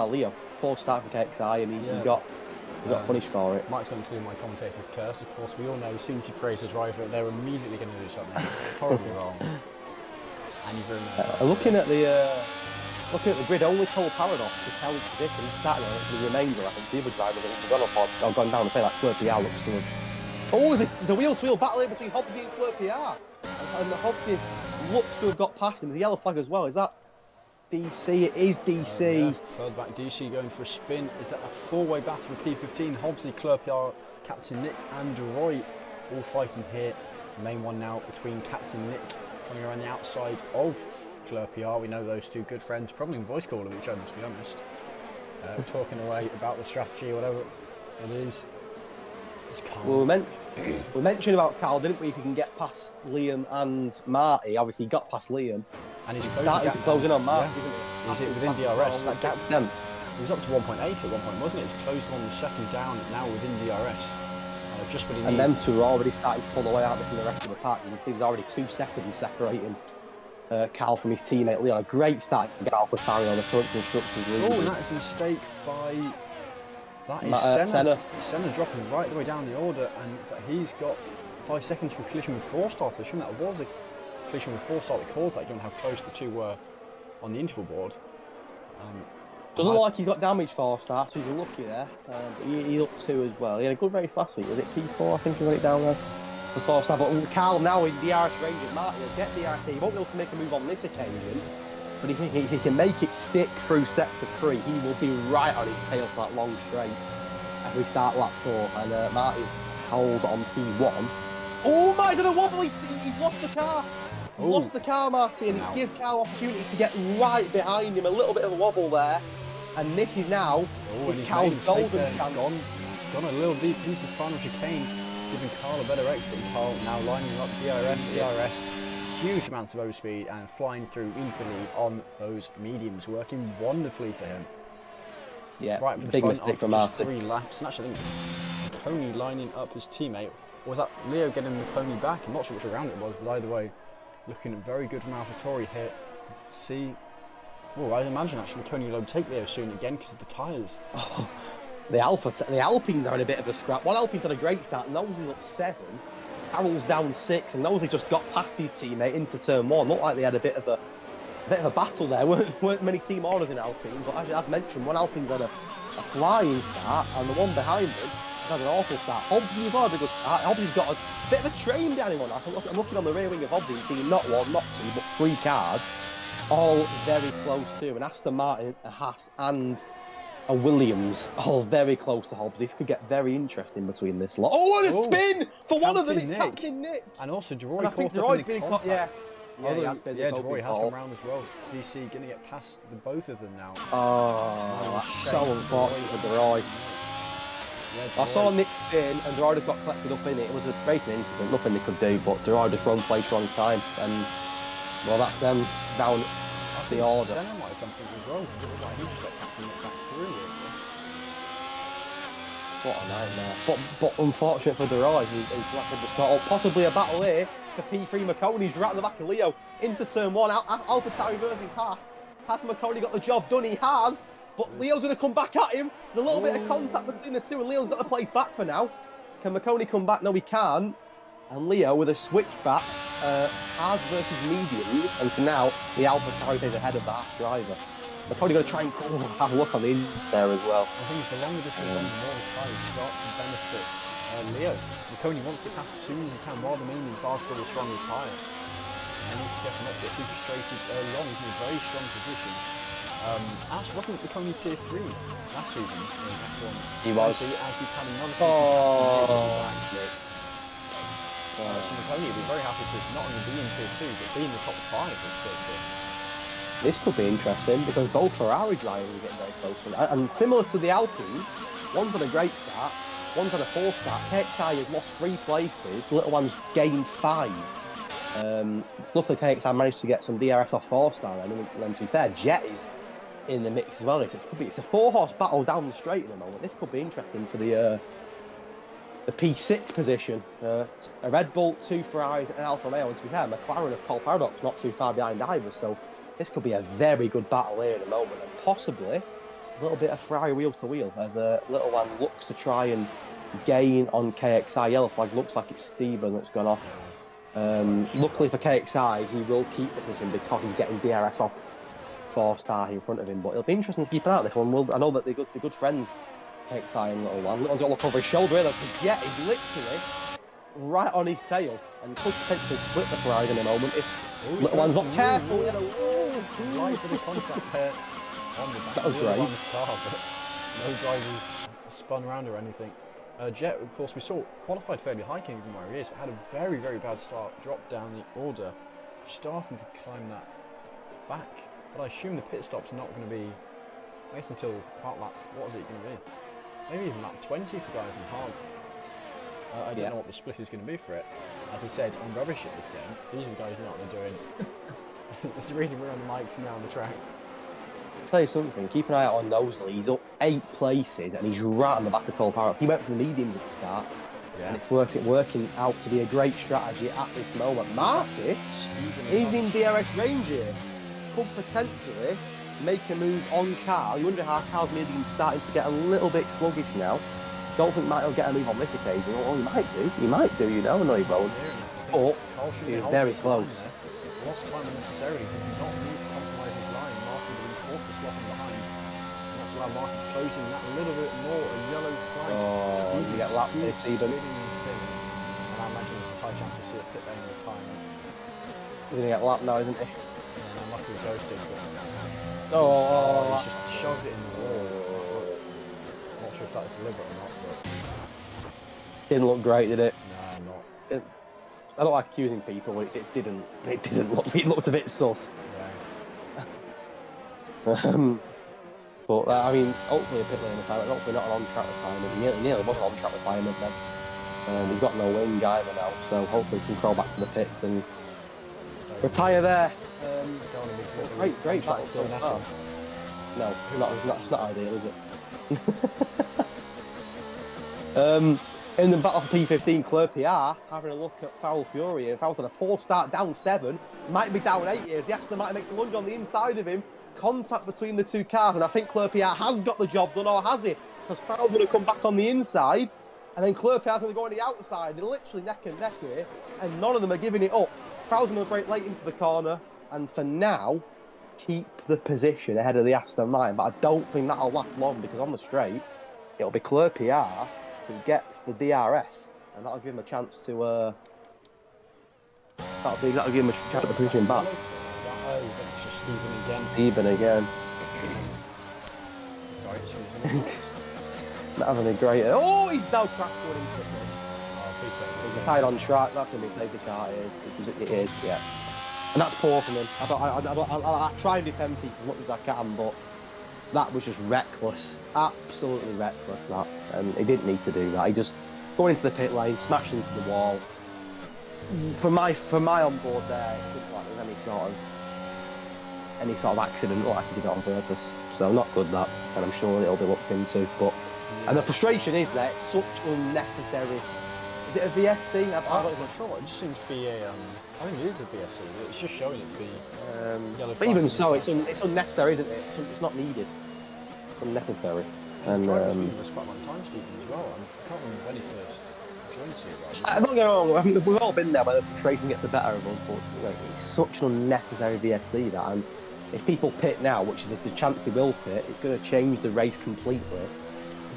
Leo. Poor start for KXI, and he got punished for it. Might something to do with my commentator's curse. Of course, we all know as soon as you praise a driver, they're immediately going to do something horribly wrong. And you're very much looking at the grid, only Cole Paradox is held to Dick, and he's starting on it for the remainder. I think the other drivers have gone up or gone down and say like Fleur PR looks to us. Oh, there's a wheel-to-wheel battle here between Hobbsy and Fleur PR. And Hobbsy looks to have got past him. There's a yellow flag as well. Is that DC? It is DC. Yeah. Further back, DC going for a spin. Is that a four-way battle for P15? Hobbsy, Fleur PR, Captain Nick and Roy all fighting here. The main one now between Captain Nick trying around the outside of Fleur PR. We know those two good friends, probably in voice call of each other, to be honest. Talking away about the strategy, whatever it is. It's calm. Well, we mentioned about Carl, didn't we? If he can get past Liam and Marty, obviously he got past Liam. And he's starting to close in on Marty, yeah. He's within DRS. That gap, he was up to 1.8 at one point, wasn't it? It's closed on the second down, now within DRS. Just what he needs. And them two are already starting to pull away out from the rest of the pack. You can see there's already 2 seconds separating Carl from his teammate Leon. A great start to get AlphaTauri on the current constructors lead. Oh, and that is a mistake by... That is Senna. Senna dropping right the way down the order, and he's got 5 seconds for collision with 4 start. I assume that was a collision with 4 start that caused that, given how close the two were on the interval board. Doesn't look like he's got damage 4 starts, so he's lucky there. But he up 2 as well. He had a good race last week. Was it P4? I think he got it down as the 4 star. But Carl now in DRS range of Martin will get DRS. He won't be able to make a move on this occasion. But if he can make it stick through sector 3, he will be right on his tail for that long straight as we start lap 4. And Marty's held on P1. Oh my, he's in a wobble, he's lost the car. He's lost the car, Marty, and it's give Carl opportunity to get right behind him. A little bit of a wobble there. And this is now his Carl's golden chance. Gone a little deep into the final chicane, giving Carl a better exit. Carl now lining up DRS, huge amounts of overspeed and flying through into the lead on those mediums, working wonderfully for him. Yeah, right, big mistake for Martin. 3 laps, and actually I think Coney lining up his teammate. Or was that Leo getting Coney back? I'm not sure which round it was, but either way, looking very good from AlphaTauri here. See, well, I imagine actually Coney will overtake Leo soon again because of the tyres. Oh, the Alpines are in a bit of a scrap. One Alpine's had a great start, Knowles is up 7. Carroll's down 6, and Knowles just got past his teammate into turn 1. Looked like they had a bit of a battle there. Weren't many team orders in Alpine, but as I've mentioned, one Alpine's had a flying start, and the one behind him has had an awful start. Hobbsy's got a good start. Hobbsy's got a bit of a train down him on that. I'm looking on the rear wing of Hobbsy and seeing not 1, not 2, but 3 cars, all very close to. An Aston Martin, a Haas, and a Williams, all very close to Hobbs. This could get very interesting between this lot. Oh, what a spin for one of them! It's Captain Nick. And also, Deroy I think Deroy's been caught. Yeah, he has been. Yeah, Deroy has come round as well. DC going to get past the both of them now. Oh, that's so unfortunate for Deroy. Yeah, I saw Nick spin, and Deroy just got collected up in it. It was a racing incident, nothing they could do, but Deroy just wrong place, wrong time, and well, that's them down the order. Senna might have done something as well, because it was like he just got Captain Nick back through it. What a nightmare. But unfortunate for Deroy, he's just got up. Possibly a battle here for P3 McConey. He's right at the back of Leo into turn 1. AlphaTauri versus Haas. Has McConey got the job done? He has. But Leo's going to come back at him. There's a little bit of contact between the two, and Leo's got the place back for now. Can McConey come back? No, he can't. And Leo with a switchback. Hards versus mediums. And for now, the AlphaTauri is ahead of the Haas driver. They're probably going to try and have a look on the ins there as well. I think the longer this goes on, the more the tyres start to benefit Leo. McConey wants to pass as soon as he can while the mediums are still a stronger tyre. And he can not get too frustrated early on. He's in a very strong position. Actually, wasn't McConey tier 3 last season in F1? He was. As he's had another season. So McConey would be very happy to not only be in tier 2, but be in the top 5 of tier 2. This could be interesting because both Ferrari drivers are getting very close. And similar to the Alpine, one's had a great start, one's had a poor start. KXI has lost 3 places, Little One's gained 5. Luckily, KXI managed to get some DRS off 4-star, and then to be fair, Jet is in the mix as well. It's a 4-horse battle down the straight in the moment. This could be interesting for the P6 position. A Red Bull, 2 Ferraris, and Alfa Romeo. And to be fair, McLaren of Cole Paradox not too far behind either. So this could be a very good battle here in the moment, and possibly a little bit of Ferrari wheel to wheel as a Little One looks to try and gain on KXI. Yellow flag looks like it's Stephen that's gone off. Luckily for KXI, he will keep the position because he's getting DRS off 4-star in front of him. But it'll be interesting to keep an eye on this one. I know that they're good friends, KXI and Little One. Little One's got to look over his shoulder here, because Jet is literally right on his tail and could potentially split the Ferrari in a moment if Little One's not careful. Right for the contact there on the back that was of great. One's car, but no drivers spun around or anything. Jet, of course, we saw qualified fairly high given where he is, but had a very, very bad start, dropped down the order, starting to climb that back. But I assume the pit stop's not going to be, I guess, until part lap, what is it going to be? Maybe even lap 20 for guys in hards. I don't know what the split is going to be for it. As I said, I'm rubbish at this game. These are the guys who know what they're doing. That's the reason we're on the mics and now on the track. I'll tell you something, keep an eye out on Knowsley. He's up 8 places and he's right on the back of Cole Paradox. He went for the mediums at the start, and it's working out to be a great strategy at this moment. Marty, he's in DRS range here. Could potentially make a move on Carl. You wonder how Carl's maybe starting to get a little bit sluggish now. Don't think Mike will get a move on this occasion. Well, he might do. He might do, you know. No, he won't. But he's very close. Lost time unnecessarily. He did not need to compromise his line. Martin would be forced to swap him behind. And that's allowed Martin's closing that a little bit more. A yellow flag. Oh, he's going to get lapped here, Stephen. And I imagine there's a high chance we'll see a pit lane more time. He's going to get lapped now, isn't he? And I'm lucky ghosted. Oh, he's just shoved it in the wall. Not sure if that was deliberate or not, but didn't look great, did it? no, not. I don't like accusing people, but it didn't look. It looked a bit sus. Yeah. But I mean, hopefully a pit lane retirement. Hopefully not an on-track retirement. He nearly was an on-track retirement then. He's got no wing either now, so hopefully he can crawl back to the pits and retire there. Great battle still. No, it's not ideal, is it? In the battle for P15, Claire PR having a look at Foul Fury. If I was had a poor start, down 7, might be down 8 years. The Aston Martin makes a lunge on the inside of him. Contact between the 2 cars, and I think Claire PR has got the job done, or has he? Because Foul's going to come back on the inside, and then Claire PR's going to go on the outside. They're literally neck and neck here, and none of them are giving it up. Foul's going to break late into the corner, and for now, keep the position ahead of the Aston Martin. But I don't think that'll last long, because on the straight, it'll be Claire PR who gets the DRS, and that'll give him a chance to that'll give him a chance at the position back. It's just Stephen again. Sorry, excuse me. Not having a great. Oh, he's now crashed going into this. He's retired on track. That's going to be a safety car. It is, yeah. And that's poor from him. I try and defend people as much as I can, but that was just reckless. Absolutely reckless, that. He didn't need to do that. He just going into the pit lane, smashed into the wall. For my onboard there, it didn't look like there was any sort of accident, like he did it on purpose. So not good, that, and I'm sure it'll be looked into. But and the frustration is that it's such unnecessary. Is it a VSC? I'm not even sure. It just seems to be a. I think it is a VSC. It's just showing it to be. Yellow but even so, it's unnecessary, isn't it? It's not needed. It's unnecessary. And driver's been with us quite a long time, Stephen, as well. I can't remember when he first joined you. Don't get me wrong. I mean, we've all been there where the frustration gets the better of us, but it's such an unnecessary VSC that. And if people pit now, which is the chance they will pit, it's going to change the race completely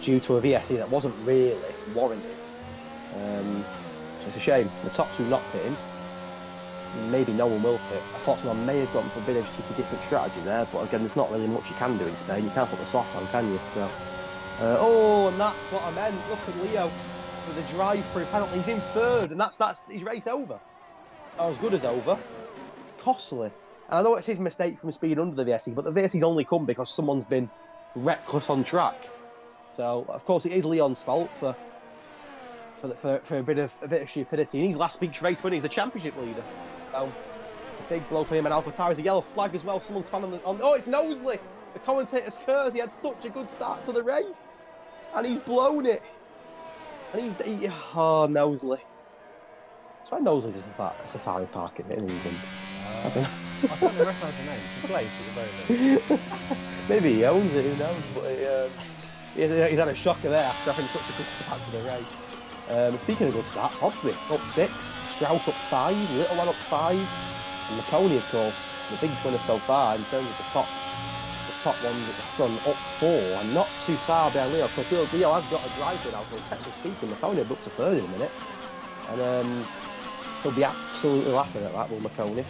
due to a VSC that wasn't really warranted. So it's a shame. The top 2 not pitting. Maybe no one will pit. I thought someone may have gone for a bit of a cheeky different strategy there, but again, there's not really much you can do in Spain. You can't put the softs on, can you? So, and that's what I meant. Look at Leo with a drive-through penalty. He's in 3rd, and that's his race over. Or as good as over. It's costly. And I know it's his mistake from speeding under the VSC, but the VSC's only come because someone's been reckless on track. So of course it is Leon's fault for a bit of stupidity. In his last big race when he's the championship leader. So it's a big blow for him. And AlphaTauri's a yellow flag as well. Someone's fan on. Oh, it's Knowsley. The commentator's curse. He had such a good start to the race, and he's blown it. And oh, Knowsley. That's why Knowsley's a safari park in England. I certainly recognise the name. It's a place at the very least. Maybe he owns it. Who knows? But he's had a shocker there after having such a good start to the race. Speaking of good starts, Hobbsy up 6, Strout up 5, Little One up 5, and the pony, of course, the big winner so far in terms of the top ones at the front, up 4, and not too far behind Leo. Because Leo has got a drive now, so technically speaking, the pony will be up to 3rd in a minute, and he'll be absolutely laughing at that, will McConey.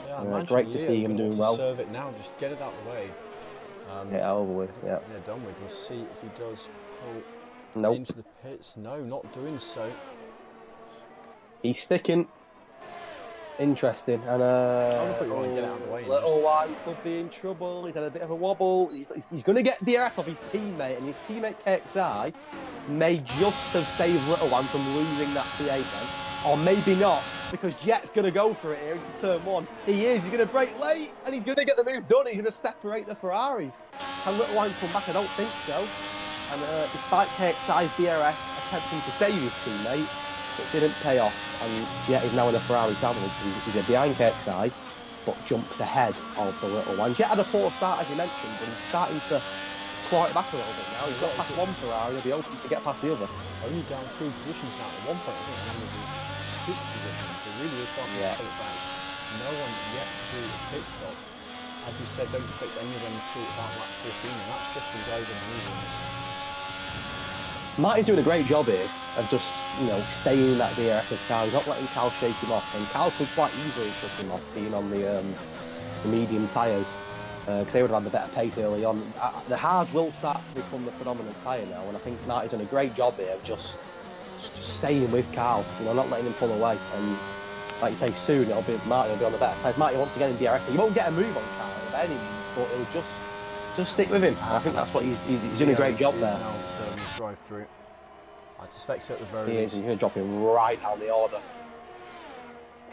Yeah, great to see him doing well. Serve it now, just get it out of the way. Yeah, over with. Yeah, done with. We'll see if he does pull into the pits. No, not doing so. He's sticking. Interesting. And I thought you wanted to get it out of the way. Little One could be in trouble. He's had a bit of a wobble. He's going to get DRS off his teammate, and his teammate KXI may just have saved Little One from losing that P8 then, or maybe not, because Jet's going to go for it here into turn 1. He is. He's going to brake late, and he's going to get the move done. He's going to separate the Ferraris. Can Little One come back? I don't think so. And despite KXI's DRS attempting to save his teammate, it didn't pay off. And Jet is now in a Ferrari sandwich. He's behind KXI, but jumps ahead of the Little One. Jet had a poor start, as you mentioned, but he's starting to claw it back a little bit now. He's got past one Ferrari, he'll be open to get past the other. Only down 3 positions now. At one point, I think one of his 6th position. So really is starting to pull it back. No one yet to the pit stop. As he said, don't expect any of them until about lap 15, and that's just the guys on the mediums. Marty's doing a great job here of just, staying in that DRS of Cal. He's not letting Cal shake him off, and Cal could quite easily shake him off being on the medium tyres, because they would have had the better pace early on. The hards will start to become the predominant tyre now, and I think Marty's done a great job here of just staying with Cal, not letting him pull away. And like you say, soon Marty will be on the better tyres. Marty once again in DRS, he won't get a move on Cal by any means, but he'll just stick with him. And I think that's what he's doing a great job there. Drive through. I suspect so at the very least. He's going to drop him right down the order.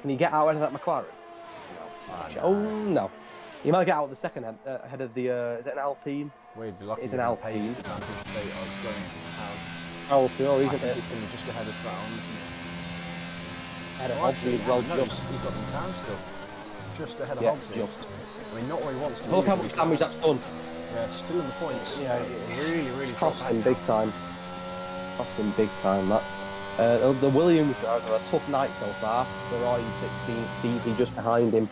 Can he get out ahead of that McLaren? No. Oh no. He might get out the second ahead of the. Is it an Alpine? We'd be lucky. It's an Alpine. Oh, sure, isn't it? It's going to be just ahead of Brown, isn't it? Ahead of Hobbsy, well, just. He's got them down still. Just ahead of Hobbsy. Just. I mean, not where he wants to. Look how much damage that's done. Yeah, still in the points. Yeah, really cost him big time. Cost him big time, that. The Williams drivers have a tough night so far. They're all in 16th, Beasley just behind him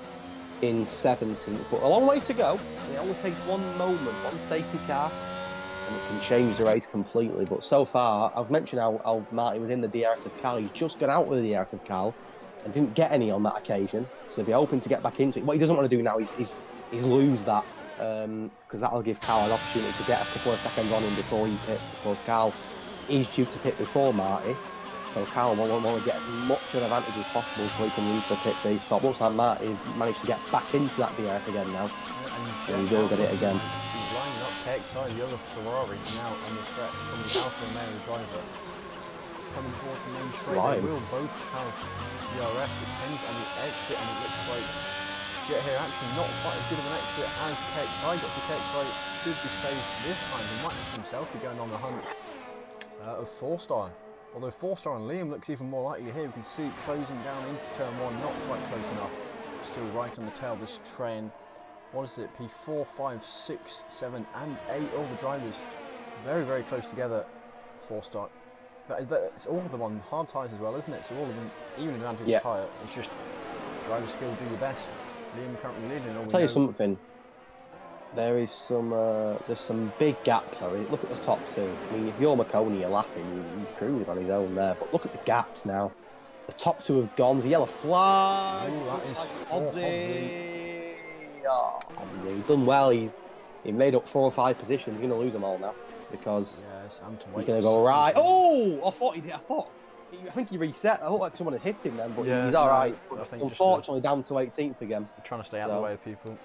in 17th. But a long way to go. It only takes one moment, one safety car, and it can change the race completely. But so far, I've mentioned how Marty was in the DRS of Cal. He's just gone out with the DRS of Cal and didn't get any on that occasion. So they'll be hoping to get back into it. What he doesn't want to do now is lose that. Because that'll give Cal an opportunity to get a couple of seconds on him before he pits. Of course, Cal is due to pit before Marty, so Cal will want to get as much of an advantage as possible so he can leave the pit race stop. Looks like Marty's managed to get back into that DRS again now, so he will get it again. He's lining up KXI, the other Ferrari, now on the threat from the Alfa Romeo driver. Coming towards the main straight, they will both have DRS, depends on the exit, and it looks like Jet here actually not quite as good of an exit as KXI got, so KXI should be safe this time. He might himself be going on the hunt of 4-star. Although 4-star and Liam looks even more likely here. We can see it closing down into turn 1, not quite close enough. Still right on the tail of this train. What is it? P4, 5, 6, 7 and 8. All the drivers very, very close together. 4-star. It's all of them on hard tyres as well, isn't it? So all of them, even advantage tyre. It's just driver skill, do your best. Liam currently leading. I'll tell you something. There's some big gaps. Look at the top two. I mean, if you're McConey, you're laughing. He's cruising on his own there. But look at the gaps now. The top two have gone. The yellow flag. Ooh, that is Hobbsy. Oh, Hobbsy. He's done well. He made up 4 or 5 positions. He's going to lose them all now because he's going to go right. Oh! I thought he did. I thought I think he reset. I looked like someone had hit him then, but Yeah, he's all no, right. I think Unfortunately, down to 18th again. trying to stay out of the way of people.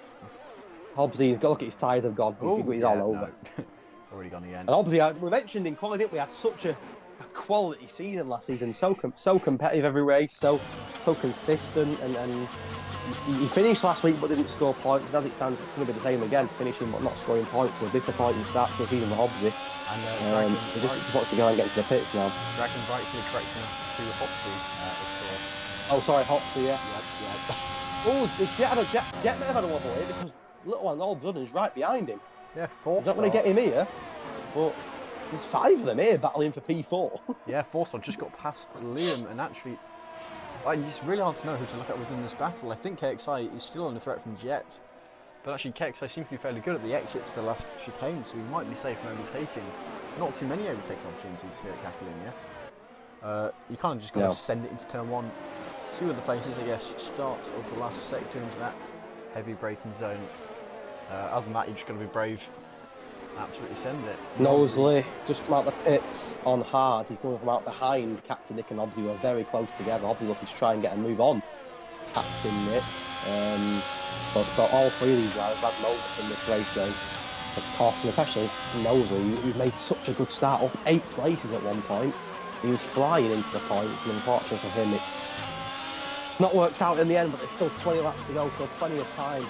Obviously, he's got to look at his tyres have gone. He's all over. No. Already gone again. And obviously, we mentioned in quality, didn't we? Had such a quality season last season. So competitive every race, so consistent, and he finished last week but didn't score points. As it stands, it's going to be the same again, finishing but not scoring points. So a disappointing start to the season for Hobbsy. And he just wants to go and get into the pits now. Dragon rightfully correcting us to Hopsy, of course. Oh, sorry, Hobbsy, yeah. Yeah. Oh, Jet may have had a wobble here because little one all of a sudden is right behind him. Yeah, fourth. He's not going to get him here, but there's 5 of them here battling for P4. Yeah, fourth just got past Liam, and actually, it's really hard to know who to look at within this battle. I think KXI is still under threat from Jet, but actually KXI seems to be fairly good at the exit to the last chicane, so he might be safe from overtaking. Not too many overtaking opportunities here at Catalunya. You kind of just got to send it into turn 1. Few other places, I guess, start of the last sector into that heavy braking zone. Other than that, you just got to be brave. Absolutely send it. Knowsley just come out the pits on hard. He's going to come out behind Captain Nick and Hobbsy, who are very close together. Hobbsy looking to try and get a move on Captain Nick. But all 3 of these guys have had moments in this race as cost, and especially Knowsley, who made such a good start, up 8 places at one point. He was flying into the points, and unfortunately for him, it's not worked out in the end, but there's still 20 laps to go, still plenty of time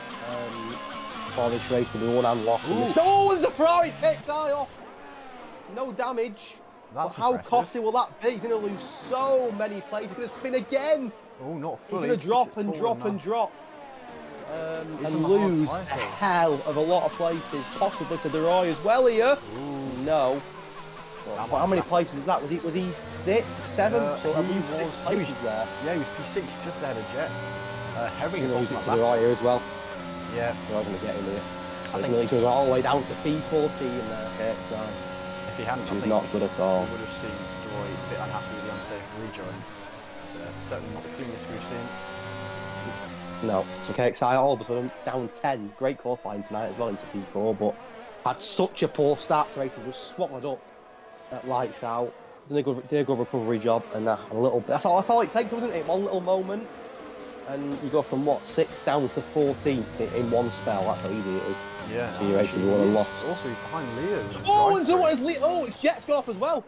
for this race to be won and lost. Oh, there's a Ferrari's KXI off! No damage. That's how impressive. costly will that be? He's going to lose so many places. He's going to spin again. Oh, not fully. He's going to drop and drop and drop. And lose a hell of a lot of places, possibly to De Roy as well here. Ooh. No. Well, how many places is that? Was he 6th, 7th? So at least 6 places there. Yeah, he was P6 just ahead of Jet. Heavily lose it to De Roy here as well. Yeah. De Roy's going to get him here. So he's going to go all the way down to P14 there. If he hadn't, which is not good at all. We would have seen De Roy a bit unhappy with the unsafe rejoin. It's certainly not the cleanest we've seen. No. So KXI all of a sudden down 10. Great qualifying tonight as well into P4, but had such a poor start to racing, was swallowed up at lights out. Did a good recovery job, and a little bit. That's all it takes, wasn't it? One little moment, and you go from 6th down to 14th in one spell. That's how easy it is. Yeah. So you're racing, you won and lost. Also, he's behind Leo. Oh, and so what is Leo? Oh, it's Jet's gone off as well.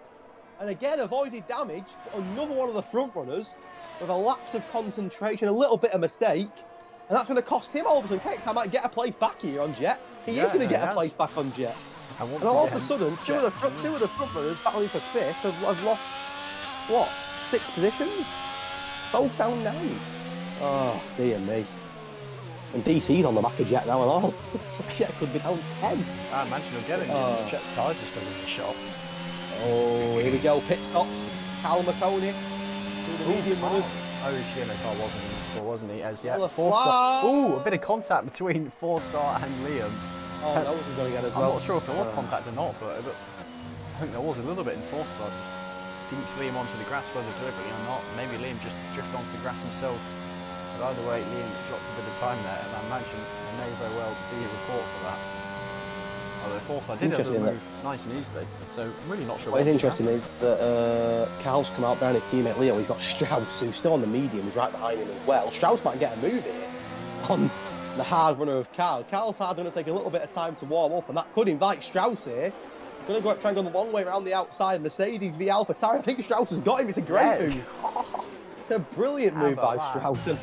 And again, avoided damage. But another one of the front runners with a lapse of concentration, a little bit of mistake, and that's going to cost him all of a sudden. KXI might get a place back here on Jet. He is going to get a place back on Jet. And all of a sudden, two of the front runners battling for 5th have lost, 6 positions? Both down 9. Oh, dear me. And DC's on the back of Jet now and all. So Jet could be down 10. I imagine he'll get it. Jet's tyres are still in the shop. Oh, here we go. Pit stops. Cal McConey. The medium runners. Oh, no, Carl wasn't he? As yet. Well, 4-star. Ooh, a bit of contact between 4-star and Liam. Oh, that was going to get as well. I'm not sure if there was contact or not, but I think there was a little bit in 4-star. Just didn't Liam onto the grass, whether deliberately or not. Maybe Liam just drifted onto the grass himself. But either way, Liam dropped a bit of time there, and I imagine there may very well be a report for that. Although 4-star did have the move nice and easily, so I'm really not sure. What is interesting is that Cal's come out behind his teammate Leo. He's got Strauss, who's still on the medium, who's right behind him as well. Strauss might get a move here on the hard runner of Cal. Cal's hard's going to take a little bit of time to warm up, and that could invite Strauss here. Going to go try and go the long way around the outside. Mercedes v AlphaTauri. I think Strauss has got him. It's a great move. It's a brilliant move by Strauss. And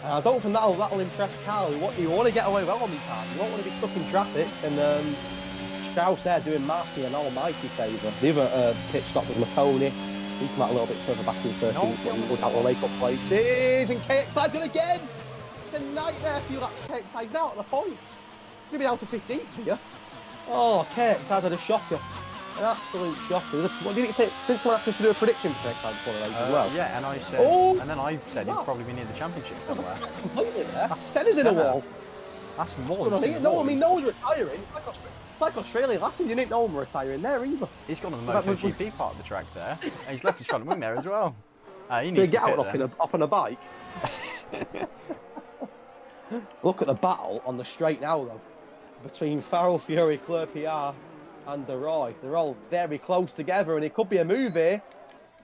I don't think that'll impress Cal. You want to get away well on these halves. You don't want to be stuck in traffic. And Strauss there doing Marty an almighty favour. The other pit stop was McConey. He come out a little bit further back in 13th. He would have a make-up places. And KXI's going again. It's a nightmare for you, KXI's now at the points. You're going to be down to 15th for you. Oh, KXI's had a shocker. An absolute shocker. What did it say? Didn't someone ask us to do a prediction for KXI before the race as well? Yeah, and I said, and then I said he'd probably be near the championship somewhere. Completely there. Centre's in a wall. That's more than no, I mean, no one's retiring. It's like Australia last year. You didn't know one retiring there either. He's gone on the MotoGP part of the track there, and he's left his front wing there as well. He needs to get out off on a bike. Look at the battle on the straight now, though, between Farrell, Fury, Claire PR, and De Roy. They're all very close together, and it could be a move here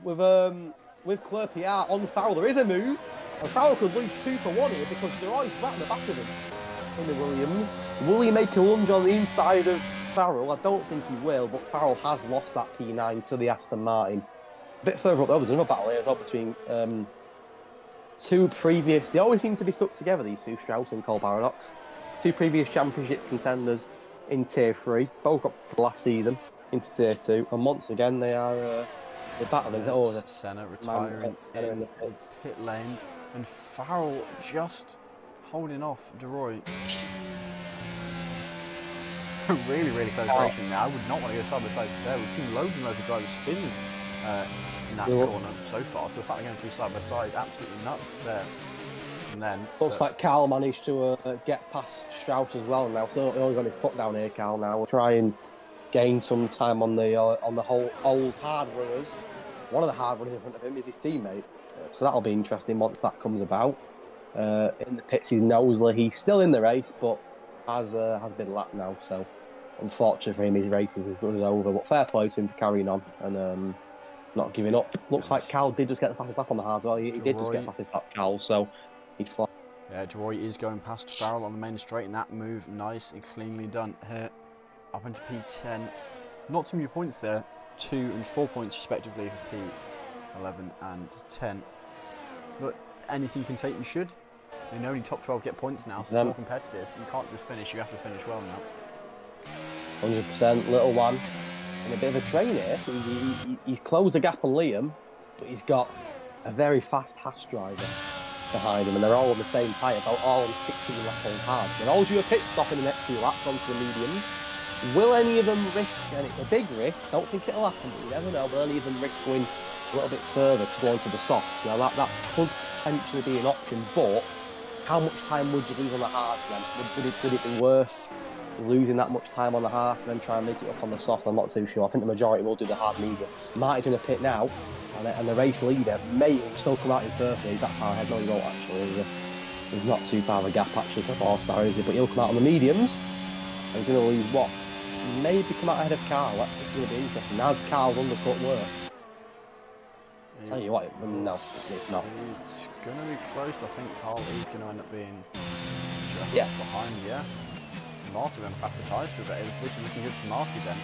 with with Clerpiat on Farrell. There is a move, and Farrell could lose 2 for 1 here because Leroy's right in the back of him. In the Williams, will he make a lunge on the inside of Farrell? I don't think he will, but Farrell has lost that P9 to the Aston Martin. A bit further up, there was another battle here as well between two previous. They always seem to be stuck together, these two, Strauss and Cole Paradox. 2 previous championship contenders in Tier 3, both got last season into Tier 2, and once again they are they're battling. Senna retiring in the pit lane, and Farrell just holding off DeRoy. really, really close racing now. I would not want to go side by side there. We've seen loads and loads of drivers spinning in that corner so far, so the fact they're going through side by side, absolutely nuts there. And then looks like Carl managed to get past Strauss as well now, so he's only got his foot down here, Carl. Now we'll try and gain some time on the whole old hard runners. One of the hard runners in front of him is his teammate, so that'll be interesting once that comes about. In the pits is Knowsley. He's still in the race, but has been lapped now, so unfortunately for him, his race is over. But fair play to him for carrying on and not giving up. Looks like Cal did just get the fastest lap on the hard as well. He did just get the fastest lap, Cal, so he's fine. Yeah, DeRoy is going past Farrell on the main straight, and that move nice and cleanly done here. Up into P10. Not too many points there. 2 and 4 points respectively for P11 and 10. But anything you can take, you should. I mean, only top 12 get points now, so it's more competitive. You can't just finish, you have to finish well now. 100%. Little one in a bit of a train here. He closed the gap on Liam, but he's got a very fast Haas driver behind him, and they're all on the same tyre, all on 16 lap old hards. They're all due a pit stop in the next few laps onto the mediums. Will any of them risk, and it's a big risk, don't think it'll happen, but you never know, will any of them risk going a little bit further to go onto the softs? Now that could potentially be an option, but how much time would you leave on the hards then? Would it be worth losing that much time on the hards and then try and make it up on the softs? I'm not too sure. I think the majority will do the hard medium. Marty's going to pit now, and the race leader may still come out in 30. He's that far ahead. No, he won't actually. There's not too far of a gap actually to 4-star, is he? But he'll come out on the mediums, and he's going to lose what? Maybe come out ahead of Carl. That's going to be interesting. As Carl's undercut works. I'll tell you what, no, it's not. It's going to be close. I think Carl is going to end up being just behind, Marty went faster tyres for a bit. This is looking good for Marty then.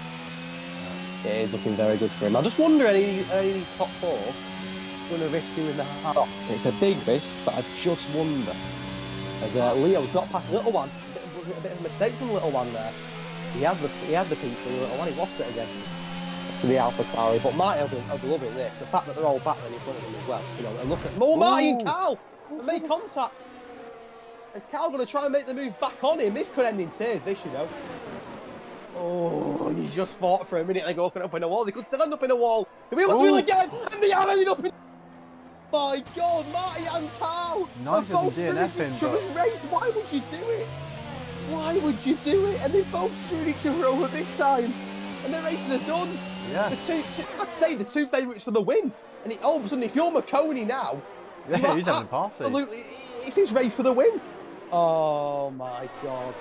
It is looking very good for him. I just wonder any of these top 4 going to risk doing the hard off. It's a big risk, but I just wonder. As Leo's got past Little One, a bit of a mistake from Little One there. He had the P3 Little One, he lost it again to the Alpha Tauri. But Marty will be loving this. The fact that they're all battling in front of him as well. You know, and look at Marty and Carl and make contact. Is Carl going to try and make the move back on him? This could end in tears, this, you know. Oh, he just fought for a minute. They go up in a wall. They could still end up in a wall. The wheel wheel again, and they have ended up in. My God, Marty and Carl are both doing each other's race. Why would you do it? Why would you do it? And they both screwed each other over big time. And their races are done. Yeah. I'd say the 2 favourites for the win. And all of a sudden, if you're McConey now, he's having a party. Absolutely, it's his race for the win. Oh my God.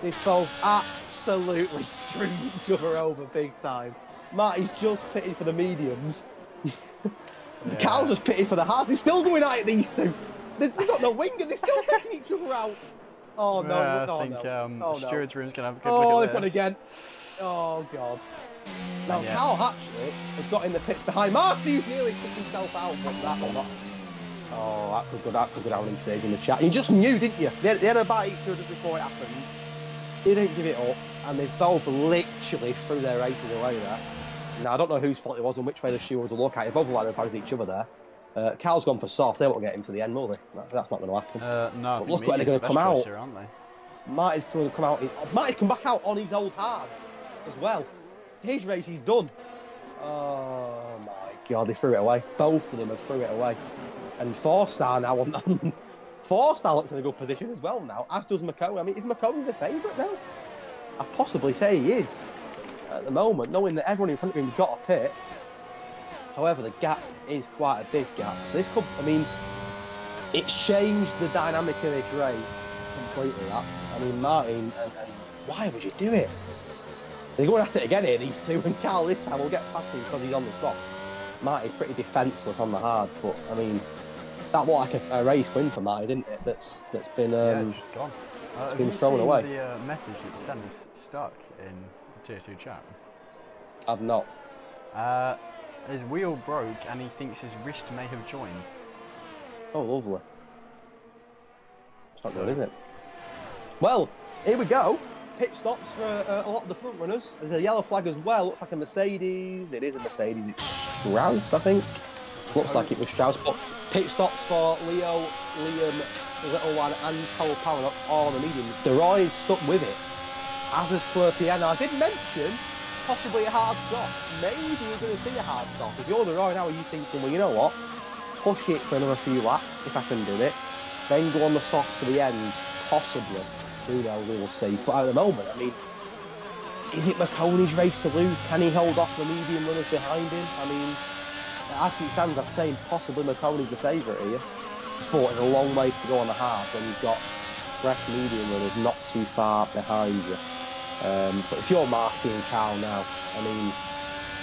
They've both absolutely screwed each other over big time. Marty's just pitted for the mediums. Carl's just pitted for the hards. They're still going at it, these two. They've got no wing and they're still taking each other out. Oh no, I think Stewart's room's going to have a good look at they've gone again. Oh God. Now Carl actually has got in the pits behind Marty, who's nearly kicked himself out, but that will not. Oh, that could go down in tears in the chat. You just knew, didn't you? They had a bite each other before it happened. They didn't give it up, and they both literally threw their races away there. Now, I don't know whose fault it was and which way the shoe was to look at. They both like to each other there. Cal's gone for soft. They won't get him to the end, will they? That's not going to happen. No, but look where they're going to come out. Here, aren't they? Marty's going to come out. Marty's come back out on his old hards as well. His race is done. Oh my God, they threw it away. Both of them have threw it away. And 4-star now on 4-star looks in a good position as well now, as does McConey. I mean, is McConey the favourite now? I'd possibly say he is at the moment, knowing that everyone in front of him has got a pit. However, the gap is quite a big gap. So this could, I mean, it's changed the dynamic of this race completely, that. I mean, Martin, and why would you do it? They're going at it again here, these two, and Carl this time will get past him because he's on the softs. Marty's pretty defenceless on the hards, but I mean, that was like a race win for Marty, didn't it? That's been yeah, it's just gone. it's Have been you thrown seen away. the message that the senders stuck in Tier 2 chat? I've not. His wheel broke and he thinks his wrist may have joined. Oh, lovely. It's not So- good, is it? Well, here we go. Pit stops for a lot of the front runners. There's a yellow flag as well. Looks like a Mercedes. It is a Mercedes. It's Strauss, I think. Looks like it was Strauss. But pit stops for Leo, Liam, Little One, and Cole Paradox, all on the mediums. DeRoy is stuck with it, as is Claire Piano. I did mention possibly a hard stop. Maybe we're going to see a hard stop. If you're DeRoy now, are you thinking, well, you know what? Push it for another few laps if I can do it. Then go on the softs to the end, possibly. Who knows, we will see. But at the moment, I mean, is it McConey's race to lose? Can he hold off the medium runners behind him? I mean, as it stands, I'm saying possibly McConey's the favourite here. But it's a long way to go on the hard when you've got fresh medium runners not too far behind you. But if you're Marty and Carl now, I mean,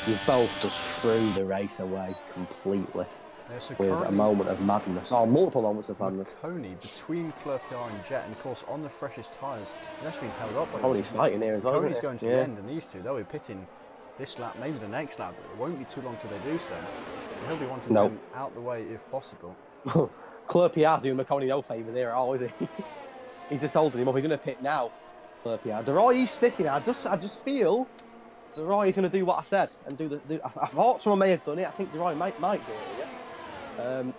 you've both just threw the race away completely. Yeah, so With a currently, moment of madness, or multiple moments of madness. McConey between Clerpiar and Jet, and of course on the freshest tyres, he's actually been held up by McConey's fighting here as well. McConey's isn't going it? to the end, and these two, they'll be pitting this lap, maybe the next lap, but it won't be too long till they do so. So he'll be wanting Nope. them out the way if possible. Clerpiar's doing McConey no favour there at all, is he? He's just holding him up. He's going to pit now. Clerpiar. DeRoy, he's sticking. I just feel DeRoy is going to do what I said and do the. I thought someone may have done it. I think DeRoy might do it. Yeah.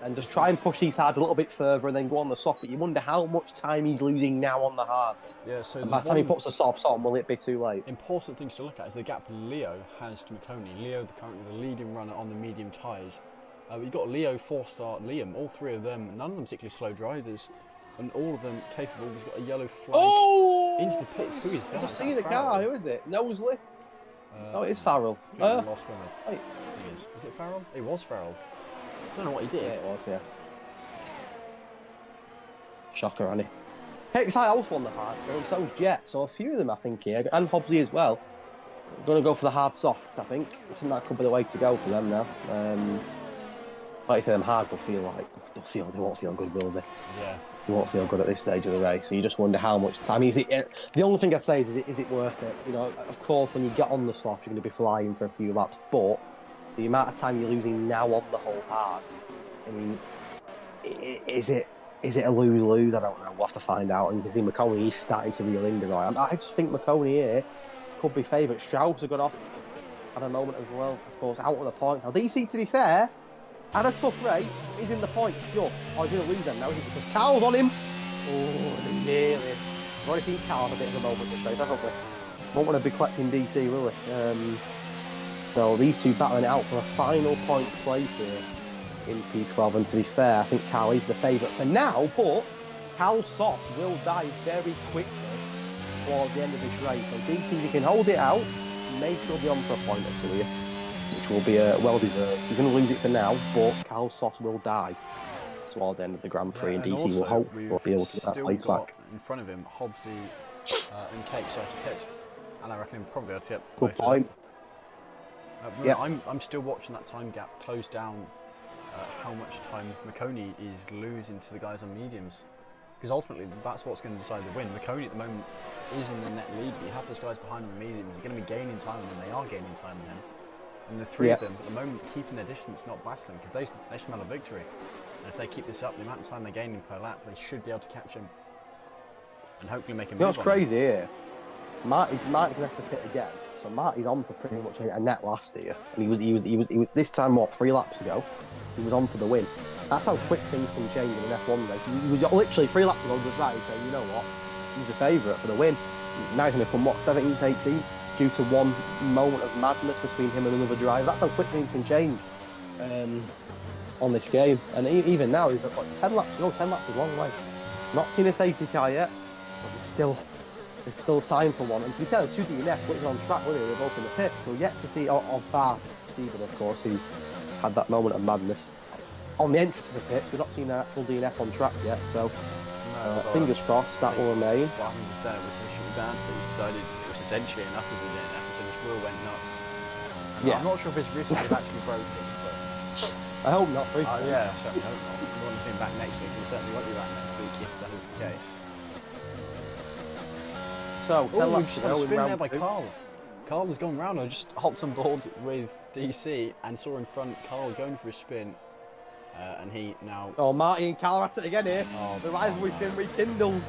And just try and push these hards a little bit further and then go on the soft. But you wonder how much time he's losing now on the hards. Yeah, so And by the time he puts the softs on, will it be too late? important things to look at is the gap Leo has to McConey. Leo, currently the leading runner on the medium tyres. You've got Leo, 4-star, Liam, all three of them, none of them particularly slow drivers, and all of them capable. He's got a yellow flag into the pits. Who is that? I've just Is that seen the Farrell? car. Who is it? Knowsley? Oh, it is Farrell. Completely lost one of wait. I think it is. Is it Farrell? It was Farrell. Don't know what he did. Yeah, it was, yeah. Shocker, Annie. HXI also won the hard still, and so's Jet. So a few of them, I think, here, and Hobbsy as well. Going to go for the hard soft, I think. I think that could be the way to go for them now. Like you say, them hards will feel like they won't feel good, will they? Yeah. They won't feel good at this stage of the race. So you just wonder how much time. Is it? The only thing I say is it worth it? You know, of course, when you get on the soft, you're going to be flying for a few laps, but the amount of time you're losing now on the whole hards, I mean, is it a lose-lose? I don't know. We'll have to find out. And you can see McConey, he's starting to reel in DeRoy. I just think McConey here could be favourite. Strauss have got off at a moment as well, of course, out of the point. Now, DC, to be fair, had a tough race. He's in the point just, or he's going to lose them now, is it? Because Carl's on him. Oh, nearly. We've already seen Carl have a bit of a moment this race, haven't we? Won't want to be collecting DC, will we? So these two battling it out for the final points place here in P12. And to be fair, I think Carl is the favourite for now, but Carl Soft will die very quickly towards the end of this race. So DC, if he can hold it out, may still be on for a point or two here, which will be well deserved. He's going to lose it for now, but Carl Soft will die towards the end of the Grand Prix, and DC will hopefully be able to get that place back. In front of him, Hobbsy and Cake started to pitch, and I reckon he'll probably have to get Good both of them. point. Yeah. I'm still watching that time gap close down. How much time McConey is losing to the guys on mediums, because ultimately that's what's going to decide the win. McConey at the moment is in the net lead, but you have those guys behind him on mediums. They're going to be gaining time on him. They are gaining time on him, and the three of them at the moment keeping their distance, not battling, because they smell a victory. And if they keep this up, the amount of time they're gaining per lap, they should be able to catch him and hopefully make a move. You know what's on crazy here? Marty's going to have to pit again. So Marty's on for pretty much a net last year, and he was this time 3 laps ago. He was on for the win. That's how quick things can change in an F1 race. He was literally 3 laps ago decided saying, you know what, he's the favourite for the win. Now he's going to come 17th, 18th due to one moment of madness between him and another driver. That's how quick things can change on this game. And even now, he's got 10 laps to go. 10 laps is a long way. Not seen a safety car yet, but there's still time for one. And to be fair, the 2 DNFs, which is on track, were they? They're both in the pit. So yet to see, or bar Stephen, of course, who had that moment of madness on the entry to the pit. We've not seen an actual DNF on track yet, so fingers crossed that will remain. What happened to was initially banned, but he decided it was essentially enough as a DNF, so this wheel went nuts. And I'm not sure if his wrist was actually broken, but I hope not for his Oh sake. yeah, I certainly hope not. We want to see him back next week, and certainly won't be back next week if that is the case. So, 10 Oh, we laps just to had a go in spin there round by 2. Carl. Carl has gone round. I just hopped on board with DC and saw in front Carl going for a spin, and he now. Oh, Marty and Carl are at it again here. Oh, The rivalry's no. been rekindled.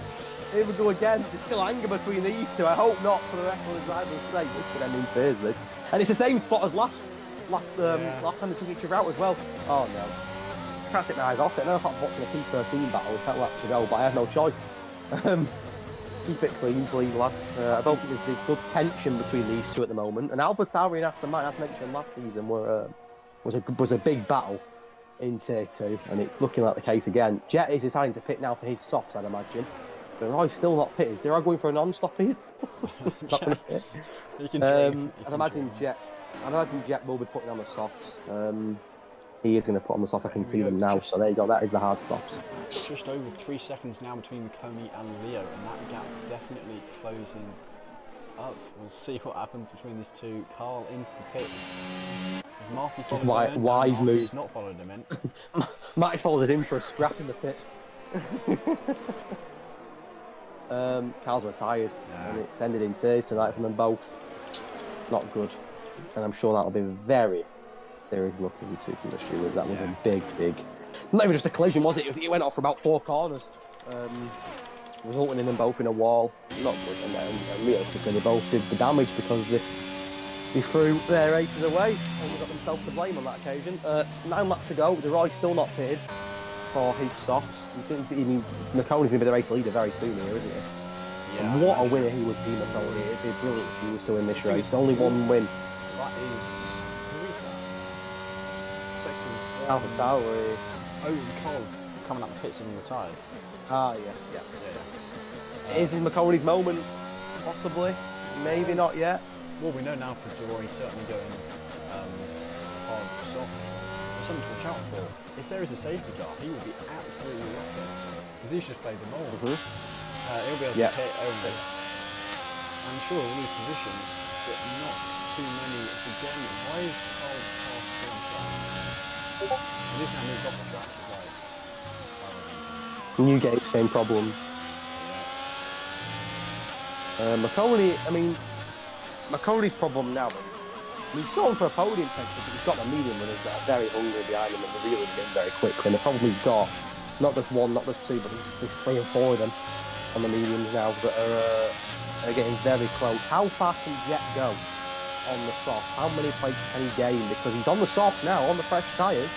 Here we go again. There's still anger between these two. I hope not, for the record of the driver's sake. This could end in tears, this. And it's the same spot as last time they took each other out as well. Oh no. I can't take my eyes off it. I never thought watching a P13 battle with 10 laps to go, but I have no choice. Keep it clean, please, lads. I don't think there's good tension between these two at the moment. And Alpha Tauri and Aston Martin, as mentioned last season, was a big battle in Tier 2, and it's looking like the case again. Jet is deciding to pit now for his softs, I'd imagine. Deroy's still not pitting. Deroy going for a non-stop here? He's not going to pit. I'd imagine Jet will be putting on the softs. He is going to put on the softs. I can see them now. So there you go. That is the hard softs. Just over 3 seconds now between Makoni and Leo, and that gap definitely closing up. We'll see what happens between these two. Carl into the pits. Has Marty followed him in? Wise move. He's not followed him in. Marty's followed him for a scrap in the pit. Carl's retired, and it's ended in tears tonight from them both. Not good, and I'm sure that'll be very serious look to the two from the Stewards. That was a big, not even just a collision, was it? It went off for about 4 corners, resulting in them both in a wall. Not good, and realistically, they both did the damage because they threw their races away and they got themselves to blame on that occasion. 9 laps to go. Deroy's still not pitted for his softs. McConaughey's going to be the race leader very soon here, isn't he? Yeah, And what a winner he would be, McConaughey. It'd be brilliant if he was to win this race. Only one win. That is. Who is that? Section 1. Alpha Tauri. Oh, Carl coming up the pits and retired. Ah, yeah. Is it McConaughey's moment? Possibly. Maybe not yet. Well, we know now for Deroy certainly going hard soft. There's something to watch out for. If there is a safety car, he will be absolutely rocking because he's just played the mould. He'll be able to pit only. I'm sure he'll lose positions, but not too many. It's again, why is Carl's car still on track? It is now moved off the track. Newgate, same problem. McConaughey's problem now is he's going for a podium potential, but he's got the medium runners that are very hungry behind him and they're really getting very quickly. And the problem he's got, not just one, not just two, but there's 3 or 4 of them on the mediums now that are getting very close. How far can Jet go on the soft? How many places can he gain? Because he's on the soft now, on the fresh tyres.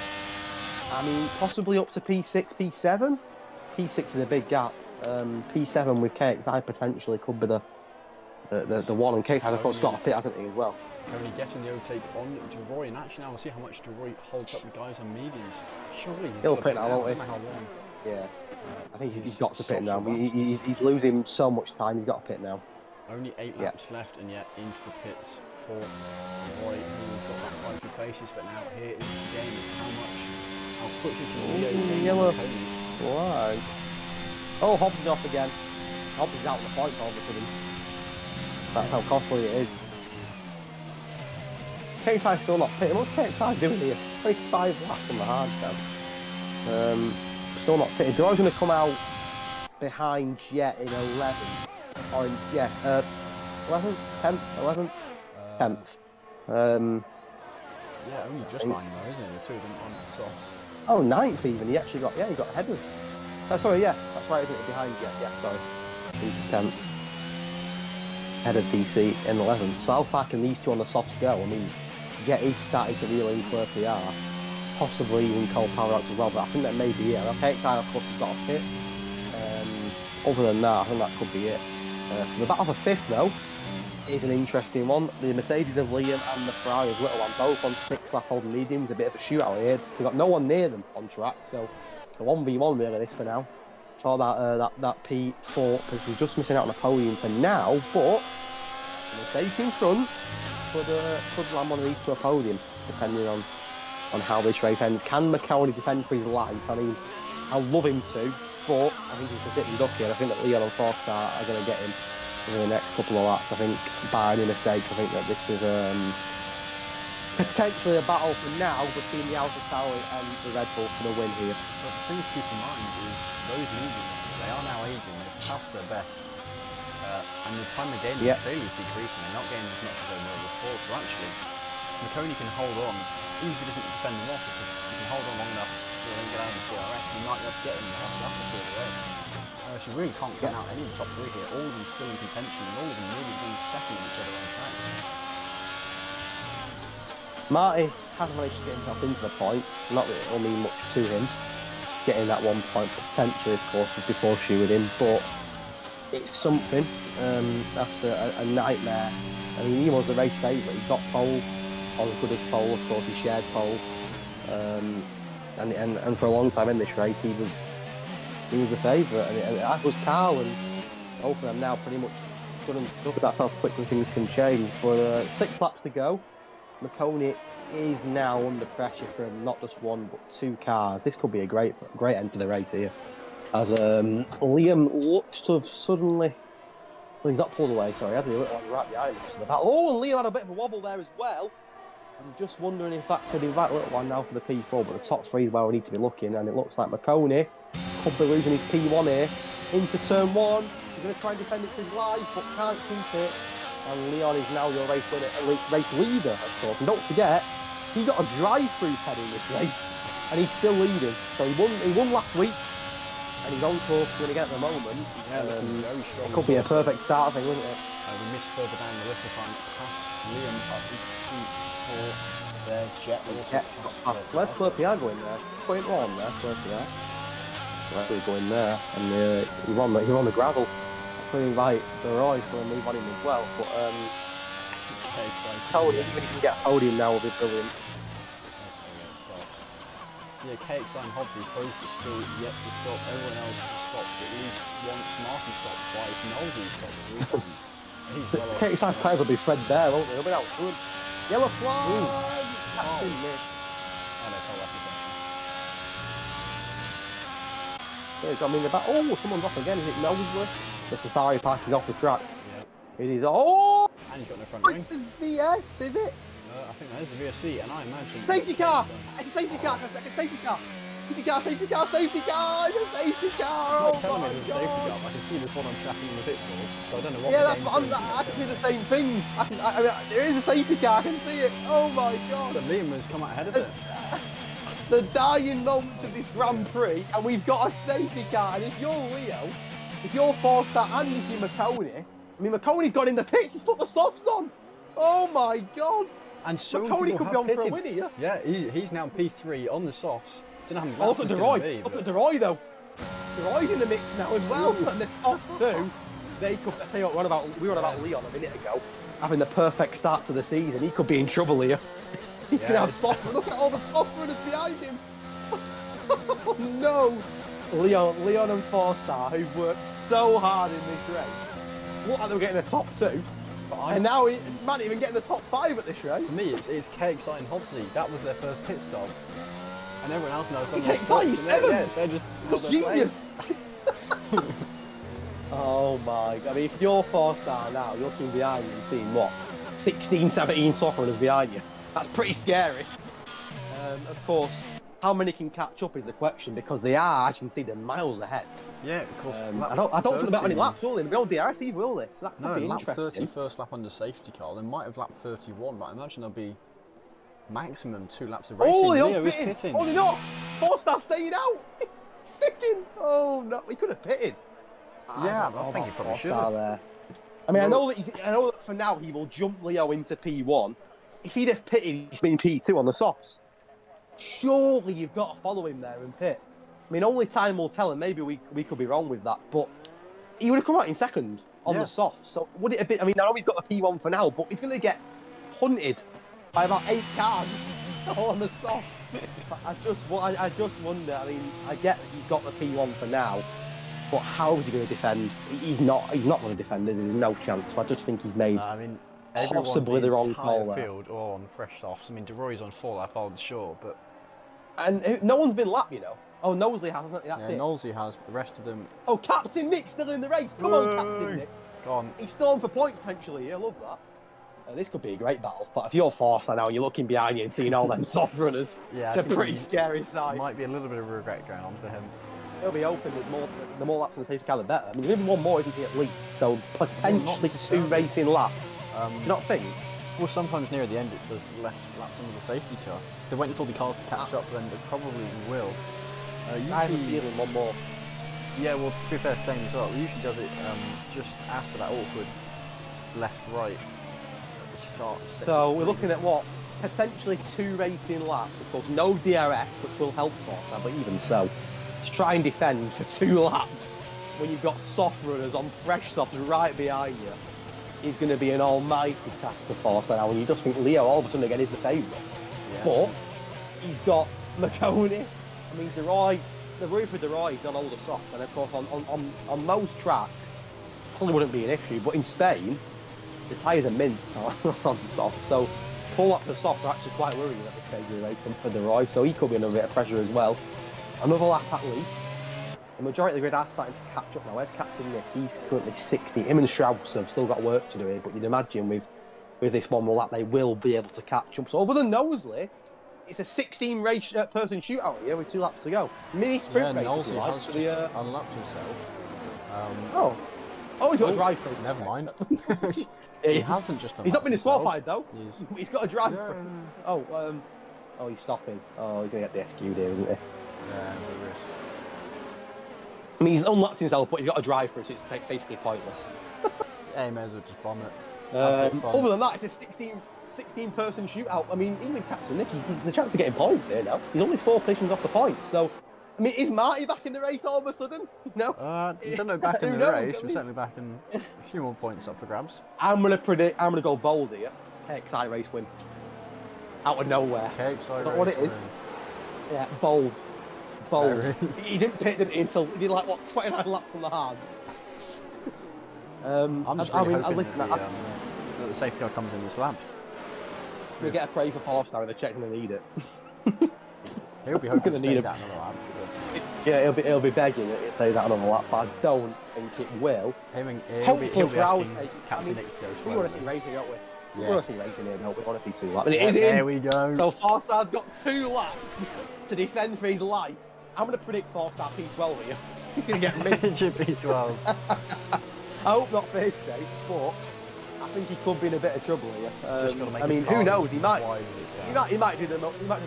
I mean, possibly up to P6, P7. P6 is a big gap. P7 with KXI potentially could be the one. And KXI, of course, got a pit, hasn't he, as well? Currently getting the overtake on Deroy, and actually now we'll see how much Deroy holds up the guys on mediums. Surely He'll pit now, won't he? I don't know how long. Yeah. I think he's got to pit now. He's losing so much time. He's got to pit now. Only 8 laps left, and yet into the pits for Deroy, who will drop back quite a few places. But now here is the game. It's how quickly can Leo gain yellow the podium. flag. Oh, Hobbs is off again. Hobbs is out of the points all of a sudden. That's how costly it is. KXI still not pitting. What's KXI doing here? 25 laps on the hard stand. Still not pitting. Deroy's going to come out behind Jet in 11th. Or in, 11th? 10th? 11th? 10th. Yeah, only just mine though, isn't it? The two of them on the softs. Oh, 9th even. He actually got, he got ahead of. Sorry, that's right, isn't it? Behind Jet, sorry. Into 10th. Head of DC in 11th. So how far can these two on the softs go? I mean, Jet is starting to reel in where they are. Possibly even Cole Power out as well, but I think that may be it. Okay, KXI, of course, has got a pit. Other than that, I think that could be it. For the battle for 5th, though, is an interesting one. The Mercedes of Liam and the Ferrari of Little One, both on 6-lap-old mediums. A bit of a shootout here. They've got no one near them on track, so the 1v1 really this for now. For that P4 position, just missing out on a podium for now, but the Mercedes in front could land one of these to a podium, depending on how this race ends. Can McConaughey defend for his life? I mean, I'd love him to, but I think he's a sitting duck here. I think that Leon and Forstar are going to get him in the next couple of laps. I think, by any mistakes, I think that this is potentially a battle for now between the Alpha Tauri and the Red Bull for the win here. So the thing to keep in mind is those medium ones, they are now aging, they've passed their best. And the time of game clearly is decreasing, they're not getting as much as they were before. So actually, Marconi can hold on, even if he doesn't defend them off, because he can hold on long enough to then get out of the CRS, he might be able to get them the last lap or two of the race. So you really can't count out any of the top three here, all of them still in contention, and all of them really being second each other on track. Marty hasn't managed to get himself into the point, not that it will mean much to him, getting that 1 point potentially, of course, before shooting him, but it's something after a nightmare. I mean, he was the race favourite, he got pole, or as good as pole, of course, he shared pole, and for a long time in this race, he was the favourite, and as was Carl, and both of them now pretty much couldn't look at that's how quickly things can change. But 6 laps to go. Marconi is now under pressure from not just one but 2 cars. This could be a great end to the race here. As Liam looks to have suddenly, well, he's not pulled away, sorry, has he? Looked like right behind him. So the battle. Oh, and Liam had a bit of a wobble there as well. I'm just wondering if that could invite a little one now for the P4, but the top 3 is where we need to be looking, and it looks like Marconi could be losing his P1 here into turn 1. He's going to try and defend it for his life, but can't keep it. And Leon is now your race leader, of course. And don't forget, he got a drive-through ped in this race, and he's still leading. So he won last week, and he's on course to win again at the moment. Yeah, looking very strong. It could be a perfect start, I think, wouldn't it? We missed further down the list if I'm past Liam up for their jet. Where's Clerpier going there? Point 1 there, Clerpier. Where's he going there? And he won the gravel. I could invite the Royce for a move on him as well, but Tony, even if he can get a podium now, will be brilliant. So yeah, KXI and Hobbs both are still yet to stop. Everyone else has stopped at least once. Martin stopped twice. Knowlesy stopped 3 times. KXI's tyres will be threadbare, won't they? They'll be out front. Yellow flag! Captain Nick. There you go, I mean, oh, someone's off again. Is it Knowsley? The Safari Park is off the track. Yeah. It is. Oh! And he's got no front ring. It's the VS, is it? I think that is a VSC, and I imagine... Safety car! It's a safety car! It's a safety car! Safety car! Safety car! Safety car! It's a safety car! It's not telling me there's a safety car, but I can see this one on tracking in the pit boards, so I don't know what... Yeah, that's what I can see the same thing. I mean, there is a safety car, I can see it. Oh my god! But Liam has come out ahead of it. The dying moments of this Grand Prix, and we've got a safety car, and if you're Leo, if you're 4-star, and if you're Marconi, I mean, Marconi's got in the pits, he's put the softs on. Oh my god! And so Marconi could be on for a win here. Yeah, he's now P3 on the softs. Don't know how many laps look at DeRoy. Look at DeRoy though. DeRoy's in the mix now as well. And the top 2, they could. I tell you what, we were on about Leon a minute ago, having the perfect start to the season. He could be in trouble here. He could have soft. Look at all the top runners behind him. Oh no! Leon and 4-star, who've worked so hard in this race, look like they were getting the top 2. And now he might even get in the top 5 at this race. For me, it's KXI and Hobbsy. That was their first pit stop. And everyone else knows done KXI, he's 7! They're just... That's genius! Oh my god. I mean, if you're 4-star now, you're looking behind you and seeing what? 16, 17 soft runners behind you. That's pretty scary. Of course, how many can catch up is the question, because they are, as you can see, they're miles ahead. Yeah, of course. I don't think they've got many laps, will they? They'll DRS, will they? So that could be interesting. 30 first lap under safety car. They might have lapped 31, but I imagine there'll be maximum 2 laps of racing. Oh, Leo they're is pitting. Oh, they're not! 4-star staying out! Sticking! Oh, no, he could have pitted. Yeah, I think he probably should have. There. I mean, I know that for now he will jump Leo into P1. If he'd have pitted, he's been P2 on the softs. Surely you've got to follow him there and pit. I mean, only time will tell, and maybe we could be wrong with that, but he would have come out in second on the softs. So would it have been? I mean, I know he's got the P1 for now, but he's going to get hunted by about 8 cars all on the softs. I just wonder. I mean, I get that he's got the P1 for now, but how is he going to defend? He's not going to defend it. There's no chance. So I just think he's made possibly the wrong call there. Field or on fresh softs. I mean, DeRoy's on 4 lap, I'm sure, but no one's been lapped, you know. Oh, Knowsley hasn't. That's it. Knowsley has, but the rest of them. Oh, Captain Nick's still in the race. Come on, Captain Nick. Go on. He's still on for points potentially. I love that. This could be a great battle, but if you're Forster now and you're looking behind you and seeing all them soft runners, Yeah, it's a pretty scary sight. Might be a little bit of regret going on for him. He'll be open. The more laps in the safety car, the better. I mean, maybe one more, isn't he, at least? So potentially 2 racing laps. Do you not think? Well, sometimes near the end there's less laps under the safety car. If they're waiting for the cars to catch up, then they probably will. I have a feeling one more. Yeah, well, to be fair, same as well. He usually does it just after that awkward left-right at the start. So we're looking at what? Potentially 2 racing laps. Of course, no DRS, which will help Forster, but even so, to try and defend for 2 laps when you've got soft runners on fresh softs right behind you is going to be an almighty task for Forster now. And you just think Leo all of a sudden again is the favourite. Yeah, but he's got McConey. I mean, the roof of DeRoy is on older softs, and of course on most tracks probably wouldn't be an issue. But in Spain, the tyres are minced on softs, so 4 laps of softs are actually quite worrying at this stage of the race for DeRoy. So he could be under a bit of pressure as well. Another lap at least. The majority of the grid are starting to catch up now. Where's Captain Nick? He's currently 60. Him and Strauss have still got work to do here, but you'd imagine with this one more lap they will be able to catch up. So other than Knowsley, it's a 16 race person shootout here with 2 laps to go. Mini sprint race. Knowsley has just unlapped himself. He's got a drive through. Never mind. He hasn't just unlapped. He's not been himself. disqualified though. He's got a drive through. Oh, he's stopping. Oh, he's going to get the SQ'd here, isn't he? Yeah, there's a risk. I mean, he's unlocked himself, but he's got a drive through, so it's basically pointless. Yeah, he may as well just bomb it. Other than that, it's a 16 person shootout. I mean, even Captain Nick, he's the chance of getting points here now. He's only 4 positions off the points, so I mean, is Marty back in the race all of a sudden? No. I don't know back in the race. We're certainly back in a few more points up for grabs. I'm gonna go bold here. KXI race win. Out of nowhere. KXI race not what it is. Yeah, bold. He didn't pit it until he did like what 29 laps on the hards. I'm just really hoping that the safety car comes in this lap. We get a pray for Forster and they're checking they need it. He'll be hoping to stays out another lap. Yeah, he'll be begging it to take that another lap, but I don't think it will. Hopefully for our sake, Captain Nick to go slowly. We want to see racing, don't we? Yeah. We want to see racing here, don't we? We want to see 2 laps. And it is in. There we go. So Forster's got 2 laps to defend for his life. I'm going to predict Forster P12 here. He's going to get minced. P12. I hope not for his sake, but I think he could be in a bit of trouble here. I mean, who knows? He might do the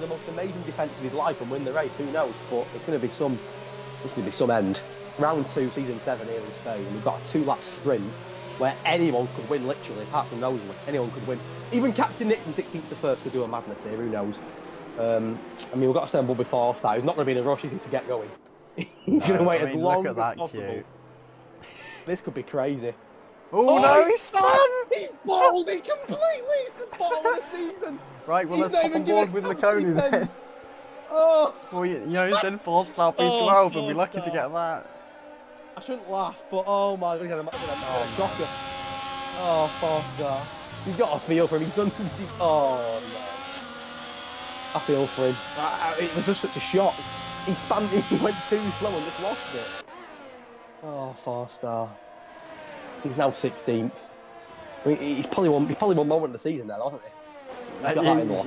most amazing defence of his life and win the race. Who knows? But it's going to be some end. Round 2, season 7 here in Spain. We've got a 2-lap sprint where anyone could win, literally, apart from Knowsley. Anyone could win. Even Captain Nick from 16th to 1st could do a madness here. Who knows? I mean, we've got to stay on board with Forster. He's not going to be in a rush, is he, to get going? He's going to wait as long as possible. This could be crazy. Oh no, he's spun! He's balled it completely! It's the ball of the season! Right, well, let's hop on board with McConey then. Oh! Well, you know, he said 4-star P12, and we're lucky to get that. I shouldn't laugh, but oh my god, a shocker. Oh, 4-star. You've got a feel for him. He's done. Oh no. I feel for him. It was just such a shock. He went too slow and just lost it. Oh, 4-star. He's now 16th. I mean, he's probably one moment of the season now, hasn't he?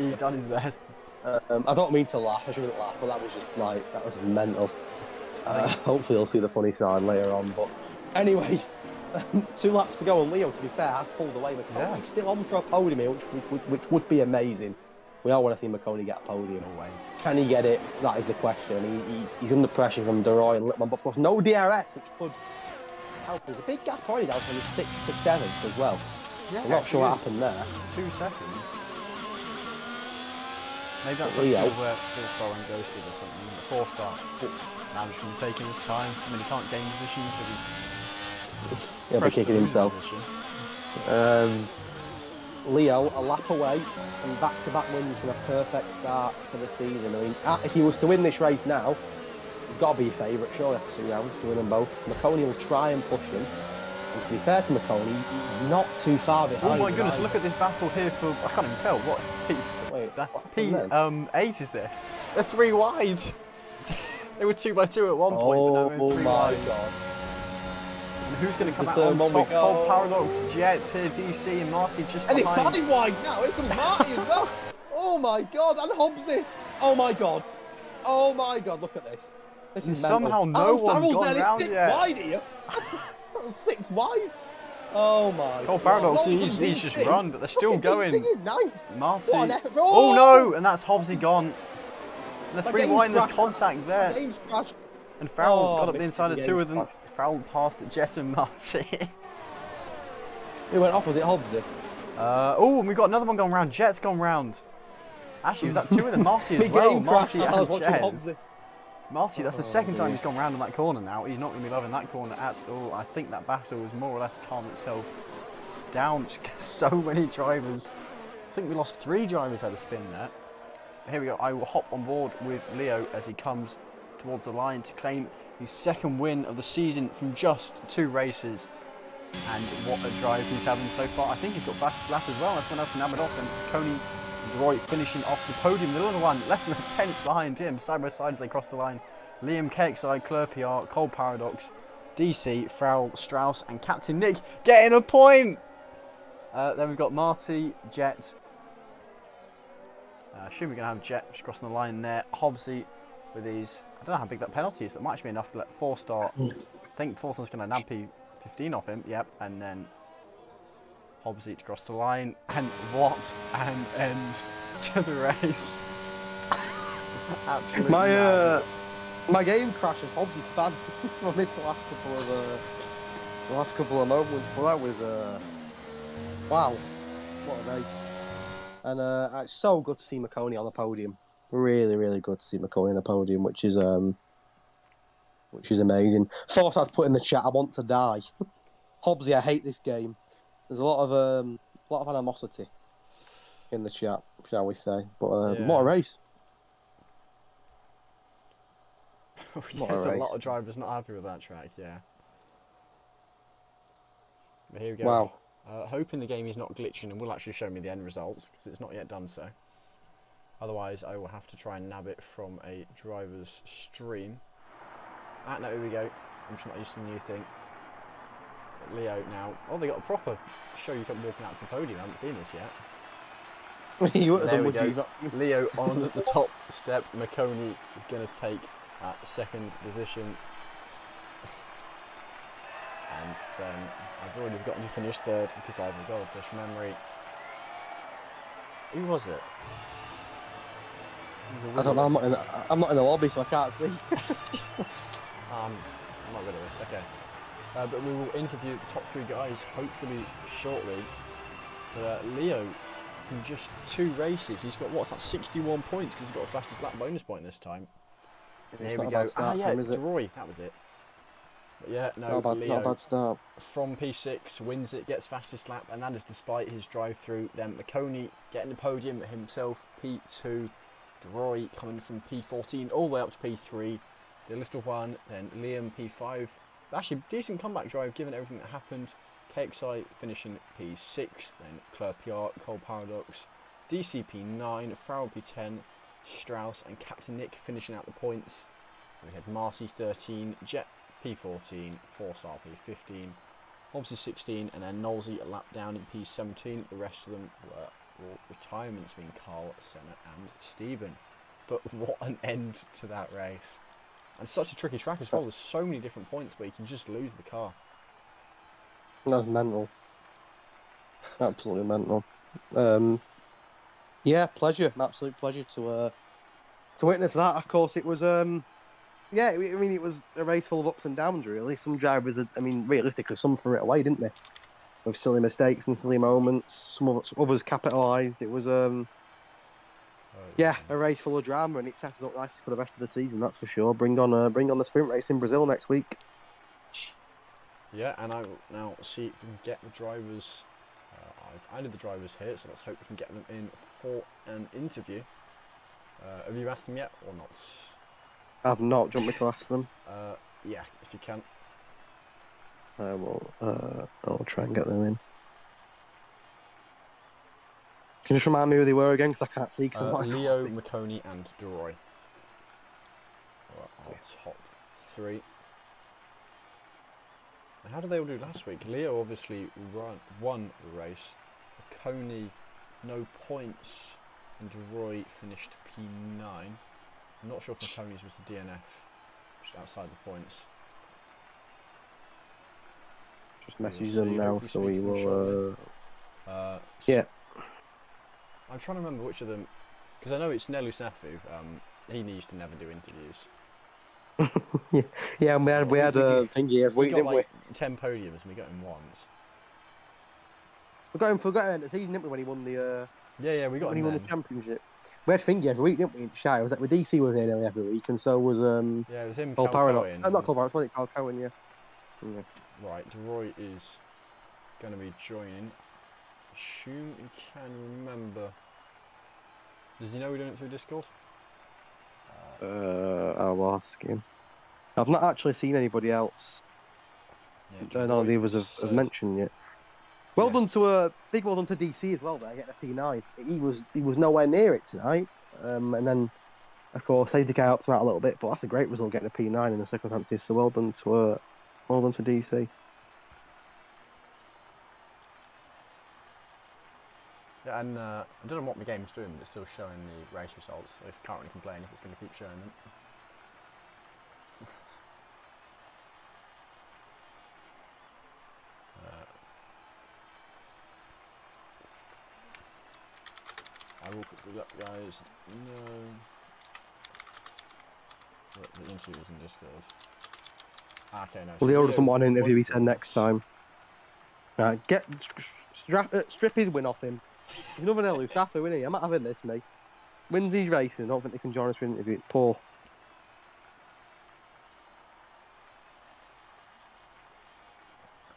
He's done his best. I don't mean to laugh. I shouldn't laugh, but that was just mental. Hopefully, you'll see the funny side later on. But anyway, 2 laps to go, and Leo, to be fair, has pulled away. McConey still on for a podium here, which would be amazing. We all want to see McConey get a podium. Always. Can he get it? That is the question. He's under pressure from DeRoy and Lippmann, but of course, no DRS, which could help. There's a big gap already down from 6th to 7th as well. Yeah, I'm not sure what happened there. 2 seconds. Maybe that's like where full star and ghosted or something. The 4-star management taking his time. I mean, he can't gain position, so he'll be kicking himself. Leo, a lap away and back-to-back wins from a perfect start to the season. I mean, if he was to win this race now, he's got to be a favourite, surely, after 2 rounds to win them both. McConey will try and push him. And to be fair to McConey, he's not too far behind. Oh my goodness, look at this battle here for... I can't even tell. What P8 is this? They're 3 wide. They were 2 by 2 at one point. Oh my god. And Who's going to come out The on turn one we top? go. Cold Paradox, Jet here, DC, and Marty just And it's behind. 5 wide now. Here comes Marty as well. Oh my god, and Hobbsy. Oh my god. Oh my god, look at this. This And is somehow mental. no Oh, one's Farrell's gone there, round it's 6 yet. wide here. 6 wide. Oh my Cold god. Paradox, Not he's from just DC. run, but they're still Look at going. DC in ninth. Marty. What an effort for Oh no, and that's Hobbsy gone. The My 3 game's wide, there's crashed. contact My there. game's crashed. And Farrell Oh, got up the missed inside the of 2 of game's them. crashed. Farrell passed Jet and Marty. Who went off? Was it Hobbsy? Oh, and we've got another one gone round. Jet's gone round. Actually, was that 2 of them? Marty as My well. game crashed Marty while I was and watching Jet. Hobbsy. Marty, that's the second time dear. he's gone round in that corner now. He's not going to be loving that corner at all. I think that battle has more or less calmed itself down. Just so many drivers. I think we lost 3 drivers had a spin there. But here we go. I will hop on board with Leo as he comes towards the line to claim his 2nd win of the season from just 2 races. And what a drive he's having so far. I think he's got fastest lap as well. That's someone else can nab it off. And Coney Roy finishing off the podium. The little one less than a 10th behind him. Side by side as they cross the line. Liam, KXI, Claire PR, Cold Paradox, DC, Farrell, Strauss and Captain Nick getting a point. Then we've got Marty, Jet. I assume we're going to have Jet just crossing the line there. Hobbsy with his... I don't know how big that penalty is. It might actually be enough to let 4-star... I think 4-star's going to nab P15 off him. Yep. And then Hobbsy to cross the line. And what an end to the race. Absolutely madness. My game crashes. Hobbsy's bad. So I missed the last couple of moments. But that was wow, what a race! And it's so good to see McConey on the podium. Really, really good to see McConey on the podium, which is amazing. Forsyth's put in the chat, "I want to die." Hobbsy, I hate this game. There's a lot of animosity in the chat, shall we say? But Yeah. what a race! There's a lot of drivers not happy with that track, yeah. But here we go. Wow. Hoping the game is not glitching and will actually show me the end results, because it's not yet done so. Otherwise, I will have to try and nab it from a driver's stream. No, here we go. I'm just not used to the new thing. But Leo now. Oh, they got a proper show you come walking out to the podium. I haven't seen this yet. You would have There done, we would you? go. Leo on the top step. McConey is going to take that 2nd position. And then I've already forgotten to finish 3rd because I have a goldfish memory. Who was it? I don't know. I'm not in the lobby, so I can't see. I'm not good at this. Okay. But we will interview the top 3 guys hopefully shortly. But Leo, from just 2 races, he's got what's that? 61 points because he's got a fastest lap bonus point this time. It's Here not we a go. bad start for him, is it? Roy, that was it. But yeah, no, Not Leo a bad start. from P6 wins it, gets fastest lap, and that is despite his drive through. Then McConey getting the podium himself, P2. Roy coming from P14 all the way up to P3. The little one, then Liam P5. Actually, decent comeback drive given everything that happened. KXI finishing P6, then Claire PR, Cold Paradox, DC P9, Farrell P10, Strauss and Captain Nick finishing out the points. We had Marty 13, Jet P14, 4-star P15, Hobbsy 16, and then Knowlesy a lap down in P17. The rest of them were all retirements, being Carl, Senna and Stephen. But what an end to that race. And such a tricky track as well. There's so many different points where you can just lose the car. That's mental. Absolutely mental. Yeah, pleasure. Absolute pleasure to witness that. Of course, it was. Yeah, I mean, it was a race full of ups and downs. Really, some drivers. I mean, realistically, some threw it away, didn't they? With silly mistakes and silly moments. Some others capitalised. It was. Yeah, a race full of drama, and it sets us up nicely for the rest of the season. That's for sure. Bring on the sprint race in Brazil next week. Yeah, and I will now see if we can get the drivers. I've added the drivers here, so let's hope we can get them in for an interview. Have you asked them yet or not? I've not. Do you want me to ask them? Yeah, if you can. I will. I'll try and get them in. Can you just remind me who they were again? Because I can't see. Leo, McConey, and DeRoy. Our top 3. how did they all do last week? Leo obviously won the race. Coney, no points, and Roy finished P9. I'm not sure if Coney's was the DNF, just outside the points. Just message them now, so we will. Yeah. I'm trying to remember which of them, because I know it's Nelu Safu. He used to never do interviews. Yeah, and we had a thingy every week, didn't we? 10 podiums, and we got him once. We got him for the end of the season, didn't we? When he won the. Yeah, we got him when he won the championship. We had thingy every week, didn't we? In Shire, was that with DC was there nearly every week, and so was Yeah, it was him. Cole Paradox. Not Cole Paradox, was it? Carl Cowan, yeah. Right, Roy is going to be joining. Assume he can remember. Does he know we're doing it through Discord? I'll ask him. I've not actually seen anybody else. Yeah, none of the others have mentioned yet. Well done to big well done to DC as well. There, getting a P9. He was nowhere near it tonight. And then, of course, safety car helped him out a little bit. But that's a great result, getting a P9 in the circumstances. So well done to DC. Yeah, and I don't know what my game's doing, but it's still showing the race results. So I can't really complain if it's going to keep showing them. I will quickly let you guys know that the interview is in Discord. Okay, no. Well, the order from one interview he said next time. Right, strip his win off him. He's another Nelu Safu, isn't he? I'm not having this, mate. Wins these races, I don't think they can join us for an interview. It's poor.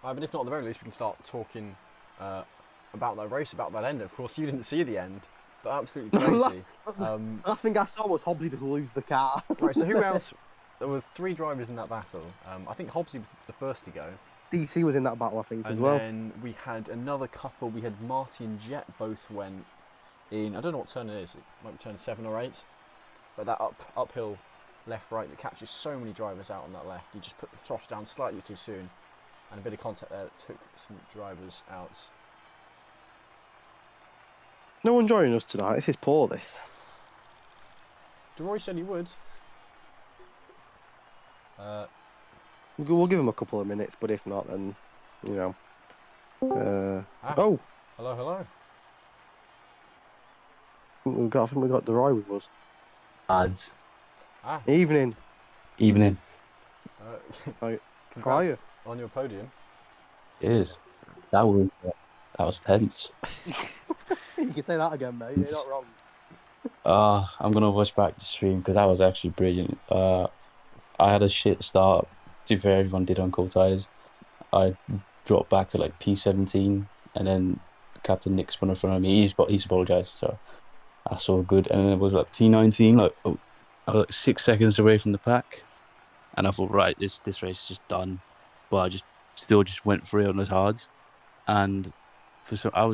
But if not, at the very least, we can start talking about that race, about that end. Of course, you didn't see the end, but absolutely crazy. Last thing I saw was Hobbsy to lose the car. Right, so who else? There were 3 drivers in that battle. I think Hobbsy was the first to go. DC was in that battle, I think, as well. And then we had another couple. We had Marty and Jet both went in, I don't know what turn it is. It might be turn 7 or 8. But that uphill left-right that catches so many drivers out on that left. You just put the throttle down slightly too soon. And a bit of contact there that took some drivers out. No one joining us tonight. This is poor, this. DeRoy said he would. We'll give him a couple of minutes, but if not, then, you know. Oh! Hello. I think we got DeRoy with us. Lads. Evening. How are you? On your podium. It is. That was tense. You can say that again, mate. You're not wrong. I'm gonna watch back the stream because that was actually brilliant. I had a shit start. To be fair, everyone did on cold tires. I dropped back to like P17, and then Captain Nick spun in front of me. He's apologised, so that's all good. And then it was like P19, I was like 6 seconds away from the pack, and I thought, right, this race is just done. But I still went for it on those hards, and I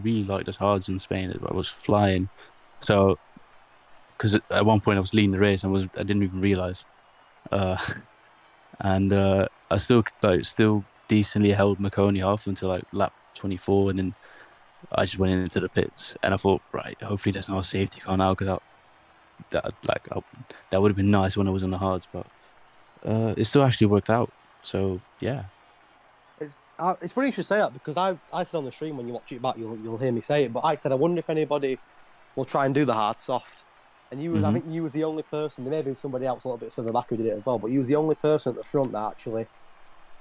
really liked those hards in Spain. I was flying, so because at one point I was leading the race and I didn't even realise. And I still decently held McConey off until like lap 24, and then I just went into the pits, and I thought, right, hopefully there's no safety car now, because that would have been nice when I was on the hards, but it still actually worked out. So yeah, it's funny you should say that, because I said on the stream, when you watch it back, you'll hear me say it, but I said I wonder if anybody will try and do the hard soft. And you was, I think you was the only person. There may have been somebody else a little bit further back who did it as well, but you was the only person at the front that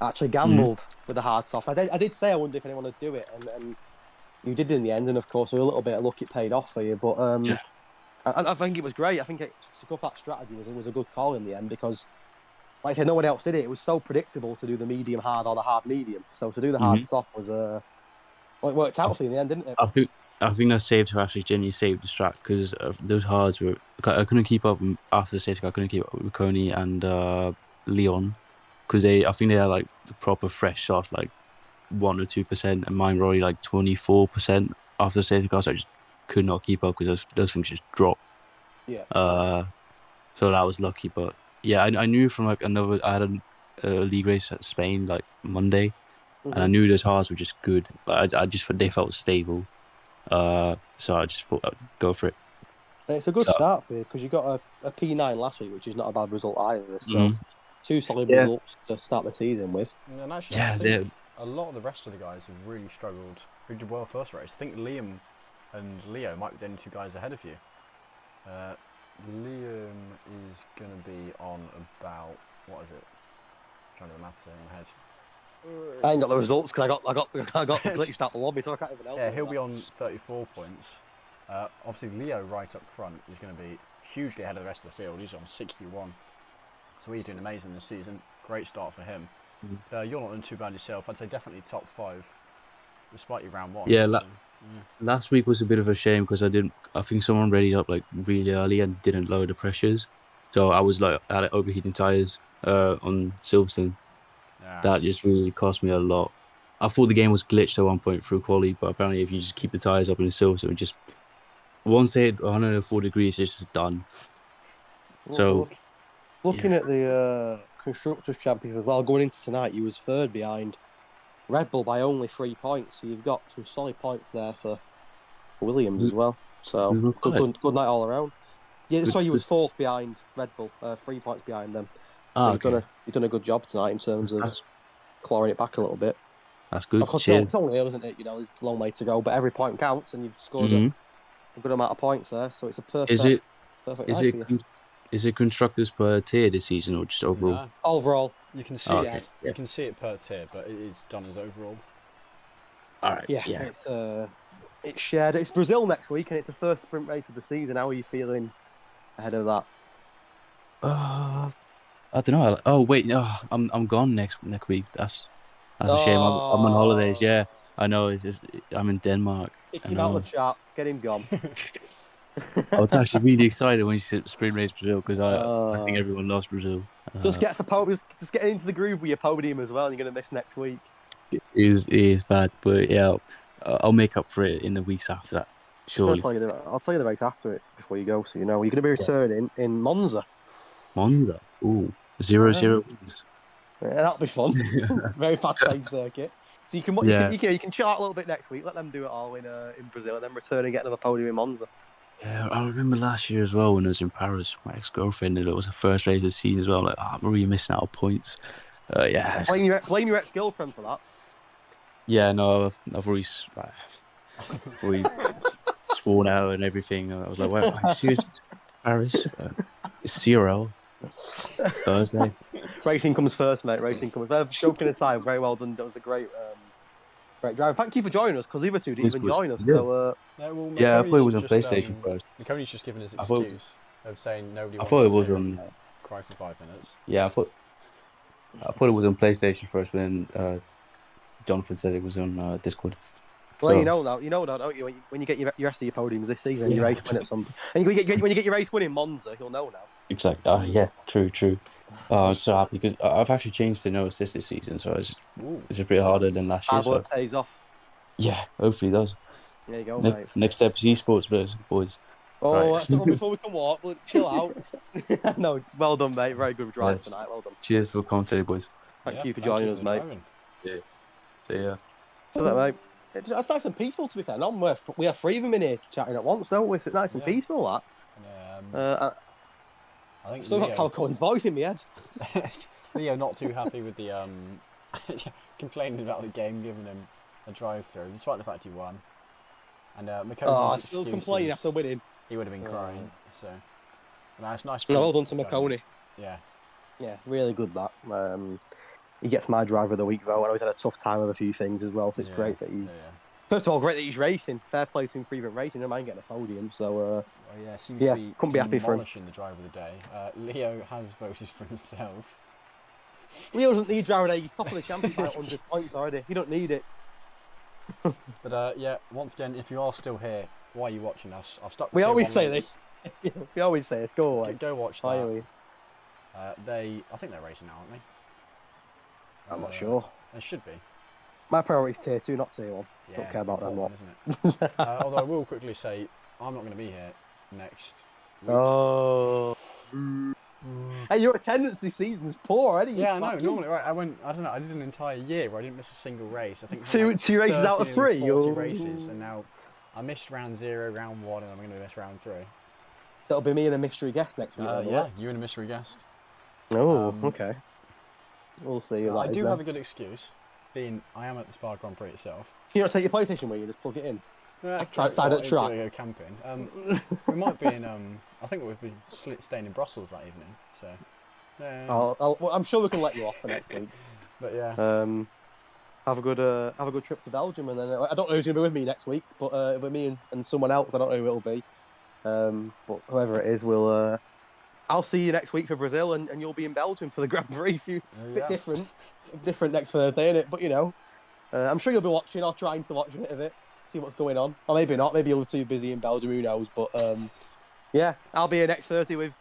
actually gambled with the hard soft. I did say I wonder if anyone would do it, and you did in the end. And of course, with a little bit of luck, it paid off for you. But I think it was great. I think to go for that strategy was a good call in the end, because, like I said, no one else did it. It was so predictable to do the medium hard or the hard medium. So to do the hard soft was it worked out for you in the end, didn't it? I think that saved her, actually genuinely saved the strat, because those hards were... I couldn't keep up after the safety car. I couldn't keep up with Coney and Leon, because I think they had like the proper fresh soft, like 1 or 2%, and mine were already like 24% after the safety car, so I just could not keep up, because those things just dropped. Yeah. So that was lucky, but yeah, I knew from like I had league race at Spain like Monday, and I Mhm. knew those cars were just good. Like I just they felt stable. So I just thought I'd go for it. And it's a good So start for you because you got a P9 last week, which is not a bad result either. So mhm. 2 solid Yeah, results to start the season with. And actually, I yeah, think a lot of the rest of the guys have really struggled. Who did well first race? I think Liam and Leo might be the only 2 guys ahead of you. Liam is going to be on about, what is it? I'm trying to do the maths in my head. I ain't got the results because I got glitched out the lobby, so I can't even help. Yeah, you he'll with be that. on 34 points. Obviously, Leo right up front is going to be hugely ahead of the rest of the field. He's on 61. So he's doing amazing this season. Great start for him. You're not doing too bad yourself. I'd say definitely top 5, despite your round 1. yeah. So, Last week was a bit of a shame because I think someone readied up like really early and didn't lower the pressures, so I was like I had overheating tires on Silverstone. yeah. That just really cost me a lot. I thought the game was glitched at one point through quali, but apparently if you just keep the tires up in Silverstone, just once they hit 104 degrees, it's just done. So Looking yeah, at the constructors championship as well, going into tonight, you was third behind Red Bull by only 3 points. So you've got some solid points there for Williams as well. So we were good night all around. Yeah, good, sorry, you good. was 4th behind Red Bull, 3 points behind them. Ah, So okay. you've done a good job tonight in terms of That's, clawing it back a little bit. that's good. Of course, Cheers. it's only here, isn't it? You know, there's a long way to go, but every point counts, and you've scored hmm a good amount of points there. So it's a Is perfect is night it for you. is it constructors per tier this season or just overall? No, Overall, you can see Oh, it. okay. You can see it per tier, but it's done as overall. All right. yeah, Yeah. it's shared. It's Brazil next week, and it's the first sprint race of the season. How are you feeling ahead of that? I don't know. Oh wait, no, I'm gone next week. That's a shame. I'm on holidays. Oh, Yeah, I know. It's just, I'm in Denmark. kick I him out of know. the chat. Get him gone. I was actually really excited when you said Sprint Race Brazil because I think Uh, everyone loves Brazil. just get just get into the groove with your podium as well. And you're gonna miss next week. It is bad, but yeah, I'll make up for it in the weeks after that. Surely. I'll tell you the race after it before you go, so you know you're gonna be returning in Monza. Monza. Ooh, 0-0. Yeah, that'll be fun. Very fast-paced circuit. So you can chill out a little bit next week. Let them do it all in Brazil, and then return and get another podium in Monza. Yeah, I remember last year as well when I was in Paris. My ex-girlfriend, and it was the first race of the season as well. Like, I'm really missing out on points. Yeah, Blame your ex-girlfriend for that. yeah. No, I've already sworn out and everything. I was like, "Well, are you serious? Paris? It's CRL Thursday." Racing comes first, mate. Racing comes first. Joking aside, very well done. That was a great drive. Thank you for joining us because the other two didn't even join us. Yeah. So No, well, Yeah, I thought it was on just, PlayStation first. McConey's just given his I thought excuse of saying nobody I wants thought it to was hear on. him cry for 5 minutes. Yeah, I thought it was on PlayStation first, but then Jonathan said it was on Discord. well, So, you know now, don't you? When you get your rest of your podiums this season, Yeah. your race win at some, and when you get your race win in Monza, you'll know now. exactly. Yeah, true. I'm so happy because I've actually changed to no assist this season, so it's a bit harder than last year. Hard So work pays off. yeah, hopefully it does. There you go, mate. Next step is esports, boys. Oh, Right. that's the one before we can walk. But chill out. No, well done, mate. Very good drive Yes. tonight. Well done. Cheers for commentating, boys. Thank you for joining us, mate. driving. See ya. So that, mate. It's nice and peaceful, to be fair. We have 3 of them in here chatting at once, don't we? So it's nice and Yeah. peaceful, that. Yeah, I think Still got Cal Cohen's voice in my head. Leo not too happy with the complaining about the game giving him a drive-through, despite the fact he won. And McConey's Still complaining after winning. He would have been crying. So, no, it's nice. Well done to McConey. Yeah. Yeah, really good that. He gets my driver of the week though. I know he's had a tough time with a few things as well, so it's great that he's. Yeah. First of all, great that he's racing. Fair play to him for even racing. I mind getting a podium. So Seems to be couldn't be happy for him. demolishing the driver of the day. Leo has voted for himself. Leo doesn't need driver of the day. He's top of the championship by 100 points already. He don't need it. But once again, if you are still here, why are you watching us? I've stuck. We always say this. We always say this. Go away. Go watch Why are that. we? I think they're racing now, aren't they? I'm not sure. They should be. My priority is tier 2, not tier 1. Yeah, Don't care about them lot. isn't it? Although I will quickly say, I'm not going to be here next week. Oh. Hey, your attendance this season is poor already. Yeah, I know. Normally, right, I don't know. I did an entire year where I didn't miss a single race. I think two races out of 30, 3. 40 races, and now I missed round 0, round 1, and I'm going to miss round 3. So it'll be me and a mystery guest next week. Yeah, you and a mystery guest. Oh, okay. We'll see. I do have a good excuse, being I am at the Spa Grand Prix itself. Can you not take your PlayStation with you? Just plug it in. Yeah, Side at track. Go camping. We might be in. I think we'll be staying in Brussels that evening. So. Well, I'm sure we can let you off for next week. But yeah. Have a good trip to Belgium, and then I don't know who's gonna be with me next week, but with me and someone else, I don't know who it'll be. But whoever it is, I'll see you next week for Brazil, and you'll be in Belgium for the Grand Prix. Bit different next Thursday, innit? But you know, I'm sure you'll be watching or trying to watch a bit of it, see what's going on, or maybe not. Maybe you're too busy in Belgium. Who knows? But yeah, I'll be here next Thursday with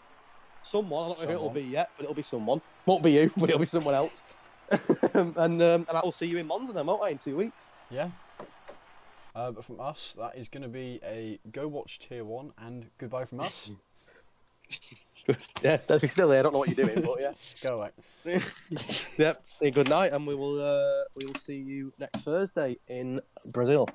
someone. I don't know who it'll be yet, but it'll be someone. Won't be you, but it'll be someone else. and I will see you in Monza then, won't I, in 2 weeks? Yeah. But from us, that is going to be a go watch Tier 1 and goodbye from us. Yeah, if you're still there, I don't know what you're doing, but yeah. Go away. Yep, say good night, and we will see you next Thursday in Brazil.